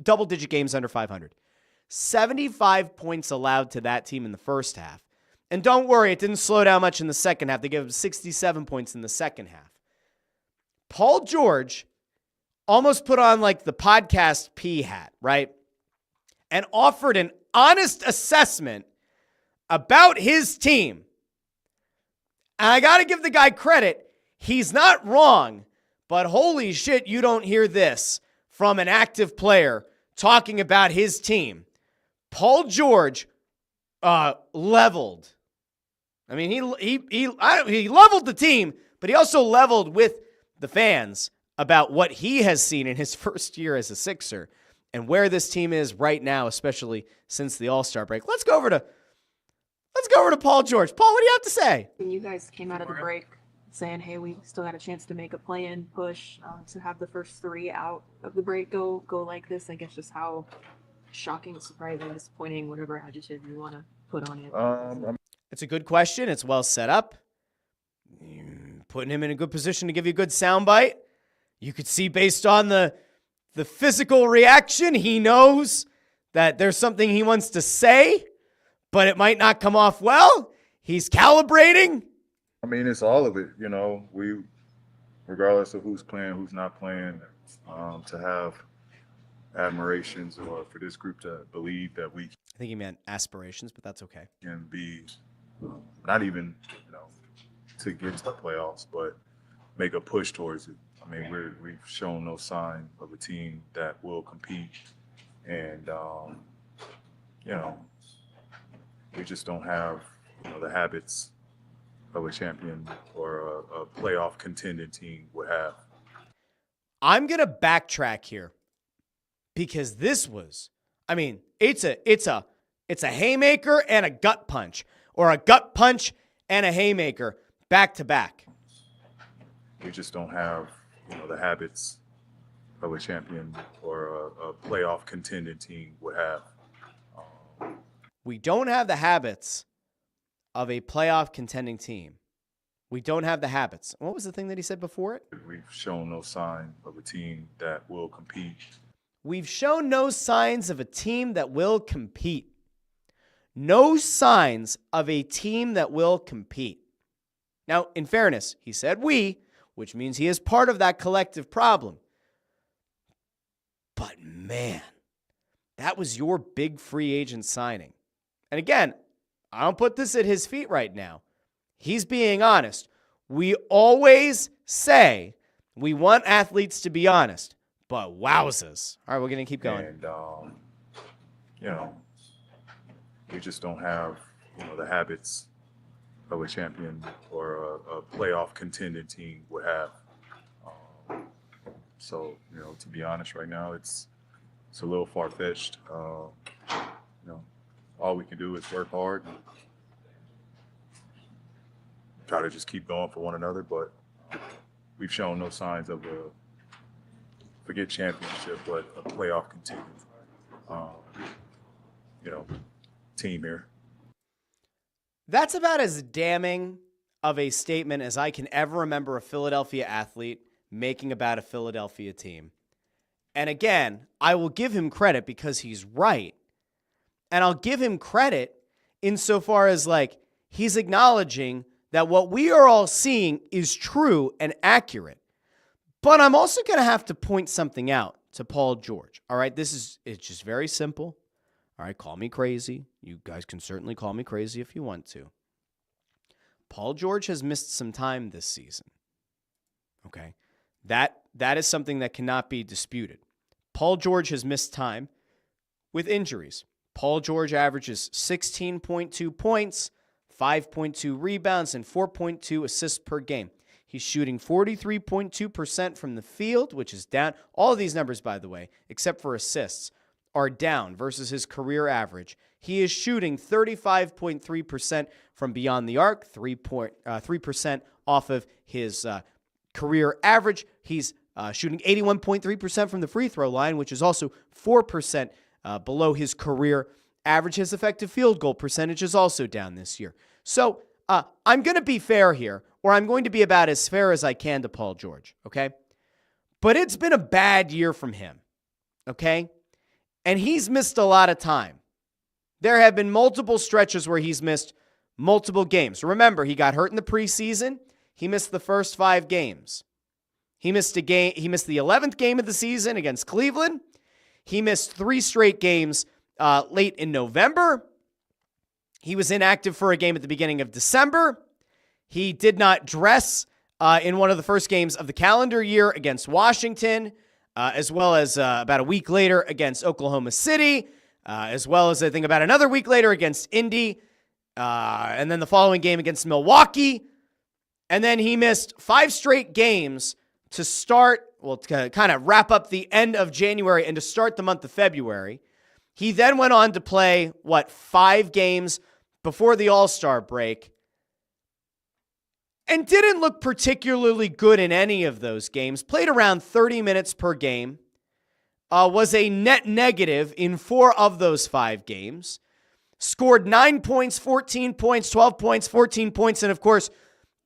double-digit games under 500. 75 points allowed to that team in the first half. And don't worry, it didn't slow down much in the second half. They gave up 67 points in the second half. Paul George almost put on like the podcast P hat, right? And offered an honest assessment about his team. And I got to give the guy credit. He's not wrong, but holy shit, you don't hear this from an active player talking about his team. Paul George leveled. I mean, he leveled the team, but he also leveled with the fans about what he has seen in his first year as a Sixer and where this team is right now, especially since the All-Star break. Let's go over to Paul George. Paul, what do you have to say? When you guys came out of the break saying, hey, we still got a chance to make a play-in push, to have the first 3 out of the break go like this, I guess just how shocking, surprising, disappointing, whatever adjective you want to put on it. It's a good question. It's well set up. Putting him in a good position to give you a good soundbite. You could see based on the physical reaction, he knows that there's something he wants to say, but it might not come off well. He's calibrating. I mean, it's all of it, you know. We, regardless of who's playing, who's not playing, to have admirations or for this group to believe that we I think he meant aspirations, but that's okay. Can be not even, to get to the playoffs, but make a push towards it. I mean, we've shown no sign of a team that will compete, and we just don't have the habits of a champion or a playoff contending team would have. I'm gonna backtrack here because this was, I mean, it's a haymaker and a gut punch, or a gut punch and a haymaker back to back. we just don't have, the habits of a champion or a playoff contending team would have. We don't have the habits of a playoff contending team. We don't have the habits. What was the thing that he said before it? We've shown no sign of a team that will compete. We've shown no signs of a team that will compete. No signs of a team that will compete. Now, in fairness, he said we, which means he is part of that collective problem. But man, that was your big free agent signing. And again, I don't put this at his feet right now. He's being honest. We always say we want athletes to be honest, but wowzers. All right, we're going to keep going. And, we just don't have, the habits of a champion or a playoff contending team would have. So, to be honest right now, it's a little far-fetched. All we can do is work hard and try to just keep going for one another, but we've shown no signs of forget championship, but a playoff contending, team here. That's about as damning of a statement as I can ever remember a Philadelphia athlete making about a Philadelphia team. And again, I will give him credit because he's right. And I'll give him credit insofar as he's acknowledging that what we are all seeing is true and accurate. But I'm also going to have to point something out to Paul George. All right, it's just very simple. All right, call me crazy. You guys can certainly call me crazy if you want to. Paul George has missed some time this season. Okay, that is something that cannot be disputed. Paul George has missed time with injuries. Paul George averages 16.2 points, 5.2 rebounds, and 4.2 assists per game. He's shooting 43.2% from the field, which is down. All of these numbers, by the way, except for assists, are down versus his career average. He is shooting 35.3% from beyond the arc, 3% off of his career average. He's shooting 81.3% from the free throw line, which is also 4% below his career average. His effective field goal percentage is also down this year. So I'm going to be fair here, or I'm going to be about as fair as I can to Paul George, okay? But it's been a bad year from him, okay? And he's missed a lot of time. There have been multiple stretches where he's missed multiple games. Remember, he got hurt in the preseason. He missed the first 5 games. He missed a game. He missed the 11th game of the season against Cleveland. He missed 3 straight games late in November. He was inactive for a game at the beginning of December. He did not dress in one of the first games of the calendar year against Washington, as well as about a week later against Oklahoma City, as well as I think about another week later against Indy, and then the following game against Milwaukee. And then he missed 5 straight games to start, to kind of wrap up the end of January and to start the month of February. He then went on to play, 5 games before the All-Star break and didn't look particularly good in any of those games. Played around 30 minutes per game. Was a net negative in 4 of those 5 games. Scored 9 points, 14 points, 12 points, 14 points, and of course,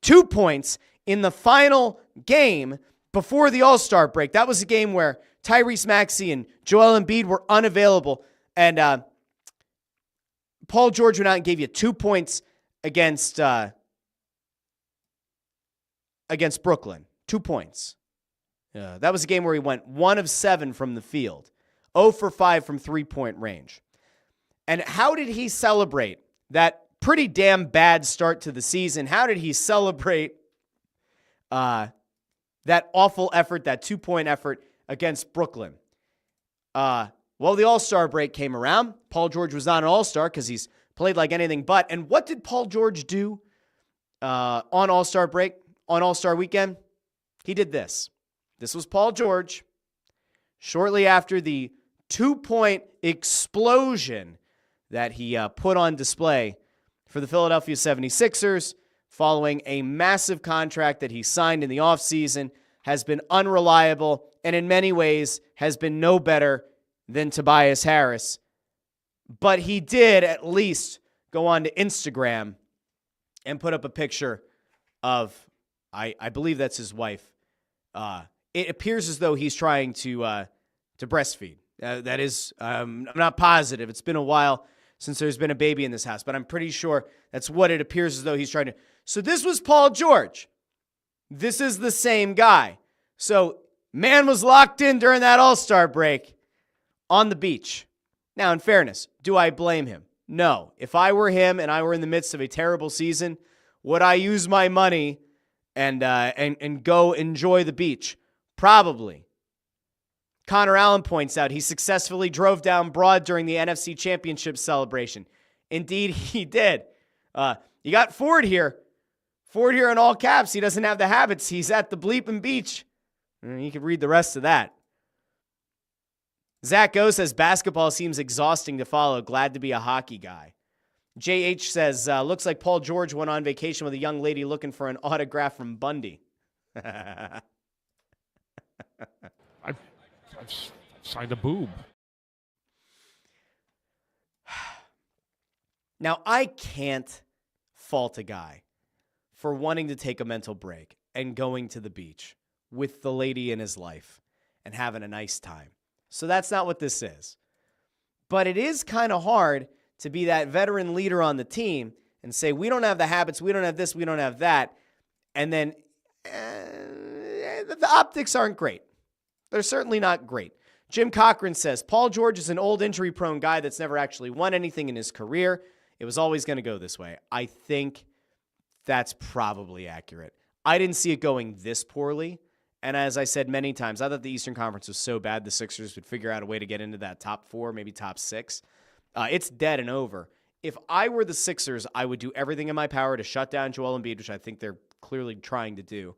2 points in the final game before the All-Star break. That was a game where Tyrese Maxey and Joel Embiid were unavailable, and Paul George went out and gave you 2 points against Brooklyn. 2 points. That was a game where he went 1 of 7 from the field, 0 for 5 from three-point range. And how did he celebrate that pretty damn bad start to the season? How did he celebrate that awful effort, that 2-point effort against Brooklyn? Well, the All-Star break came around. Paul George was not an All-Star because he's played like anything but. And what did Paul George do on All-Star break, on All-Star weekend? He did this. This was Paul George shortly after the 2-point explosion that he put on display for the Philadelphia 76ers. following a massive contract that he signed in the offseason, has been unreliable, and in many ways has been no better than Tobias Harris. But he did at least go on to Instagram and put up a picture of, I believe that's his wife. It appears as though he's trying to breastfeed. That is, I'm not positive. It's been a while since there's been a baby in this house, but I'm pretty sure that's what it appears as though he's trying to. So this was Paul George. This is the same guy. So man was locked in during that All-Star break on the beach. Now, in fairness, do I blame him? No. If I were him and I were in the midst of a terrible season, would I use my money and go enjoy the beach? Probably. Connor Allen points out he successfully drove down Broad during the NFC Championship celebration. Indeed, he did. You got Ford here. Ford here in all caps. He doesn't have the habits. He's at the bleeping beach. You can read the rest of that. Zach O says, basketball seems exhausting to follow. Glad to be a hockey guy. JH says, looks like Paul George went on vacation with a young lady looking for an autograph from Bundy. I've signed a boob. Now, I can't fault a guy for wanting to take a mental break and going to the beach with the lady in his life and having a nice time. So that's not what this is. But it is kind of hard to be that veteran leader on the team and say, we don't have the habits, we don't have this, we don't have that. And then the optics aren't great. They're certainly not great. Jim Cochran says, Paul George is an old injury-prone guy that's never actually won anything in his career. It was always going to go this way. I think that's probably accurate. I didn't see it going this poorly. And as I said many times, I thought the Eastern Conference was so bad the Sixers would figure out a way to get into that top 4, maybe top 6. It's dead and over. If I were the Sixers, I would do everything in my power to shut down Joel Embiid, which I think they're clearly trying to do.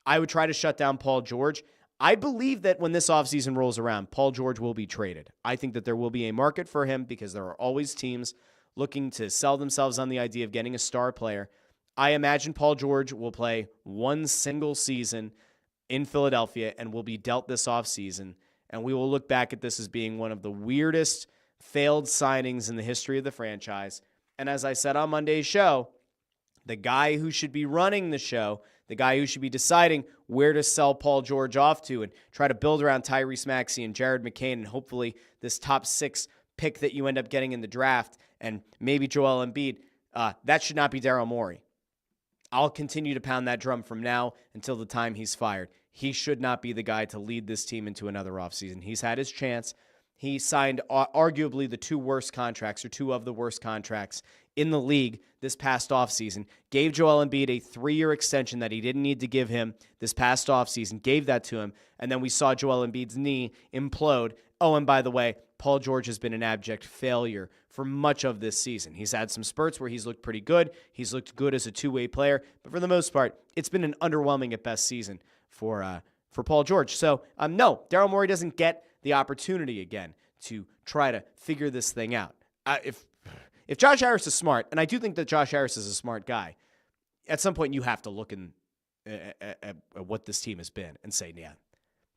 I would try to shut down Paul George. I believe that when this offseason rolls around, Paul George will be traded. I think that there will be a market for him because there are always teams looking to sell themselves on the idea of getting a star player. I imagine Paul George will play one single season in Philadelphia and will be dealt this offseason, and we will look back at this as being one of the weirdest failed signings in the history of the franchise. And as I said on Monday's show, the guy who should be running the show, the guy who should be deciding where to sell Paul George off to and try to build around Tyrese Maxey and Jared McCain and hopefully this top 6 pick that you end up getting in the draft and maybe Joel Embiid, that should not be Daryl Morey. I'll continue to pound that drum from now until the time he's fired. He should not be the guy to lead this team into another offseason. He's had his chance. He signed arguably the 2 worst contracts or 2 of the worst contracts in the league this past offseason. Gave Joel Embiid a 3-year extension that he didn't need to give him this past offseason. Gave that to him. And then we saw Joel Embiid's knee implode. Oh, and by the way, Paul George has been an abject failure for much of this season. He's had some spurts where he's looked pretty good. He's looked good as a two-way player. But for the most part, it's been an underwhelming at best season for Paul George. So, no, Daryl Morey doesn't get the opportunity again to try to figure this thing out. If Josh Harris is smart, and I do think that Josh Harris is a smart guy, at some point you have to look at what this team has been and say, yeah,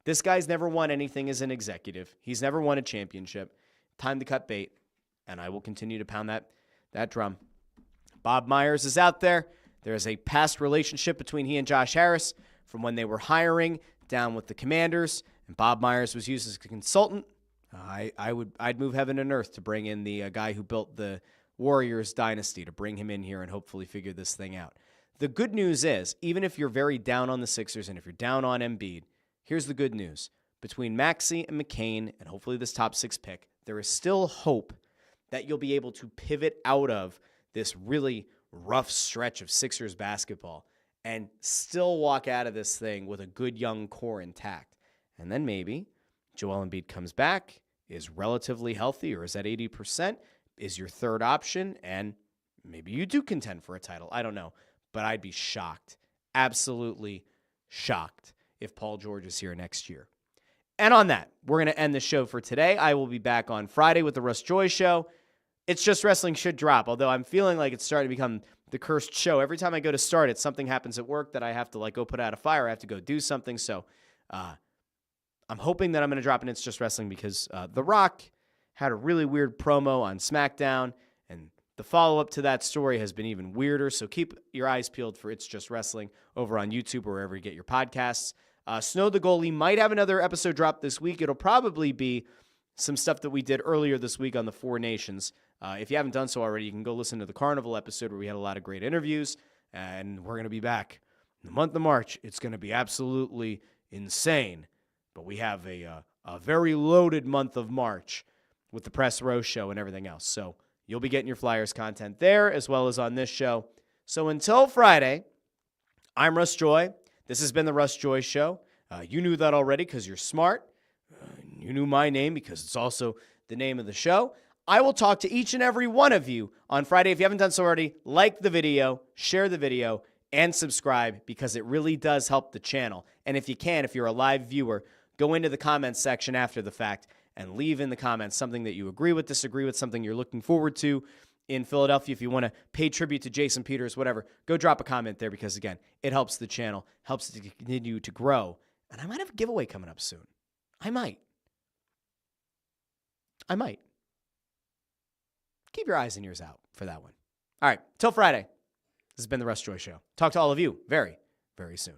this guy's never won anything as an executive. He's never won a championship. Time to cut bait, and I will continue to pound that drum. Bob Myers is out there. There is a past relationship between he and Josh Harris from when they were hiring down with the Commanders, and Bob Myers was used as a consultant. I'd move heaven and earth to bring in the guy who built the Warriors dynasty, to bring him in here and hopefully figure this thing out. The good news is, even if you're very down on the Sixers and if you're down on Embiid, here's the good news. Between Maxey and McCain and hopefully this top 6 pick, there is still hope that you'll be able to pivot out of this really rough stretch of Sixers basketball and still walk out of this thing with a good young core intact. And then maybe Joel Embiid comes back, is relatively healthy or is at 80%, is your third option, and maybe you do contend for a title. I don't know, but I'd be shocked, absolutely shocked, if Paul George is here next year. And on that, we're going to end the show for today. I will be back on Friday with the Russ Joy Show. It's Just Wrestling should drop, although I'm feeling like it's starting to become the cursed show. Every time I go to start it, something happens at work that I have to go put out a fire. I have to go do something. So I'm hoping that I'm going to drop an It's Just Wrestling because The Rock had a really weird promo on SmackDown, and the follow-up to that story has been even weirder. So keep your eyes peeled for It's Just Wrestling over on YouTube or wherever you get your podcasts. Snow the Goalie might have another episode drop this week. It'll probably be some stuff that we did earlier this week on the Four Nations. If you haven't done so already, you can go listen to the Carnival episode where we had a lot of great interviews, and we're going to be back in the month of March. It's going to be absolutely insane, but we have a very loaded month of March with the Press Row show and everything else. So you'll be getting your Flyers content there as well as on this show. So until Friday, I'm Russ Joy. This has been the Russ Joy Show. You knew that already because you're smart. You knew my name because it's also the name of the show. I will talk to each and every one of you on Friday. If you haven't done so already, like the video, share the video, and subscribe because it really does help the channel. And if you can, if you're a live viewer, go into the comments section after the fact and leave in the comments something that you agree with, disagree with, something you're looking forward to in Philadelphia. If you want to pay tribute to Jason Peters, whatever, go drop a comment there because, again, it helps the channel, helps it to continue to grow. And I might have a giveaway coming up soon. I might. Keep your eyes and ears out for that one. All right, till Friday. This has been the Russ Joy Show. Talk to all of you very, very soon.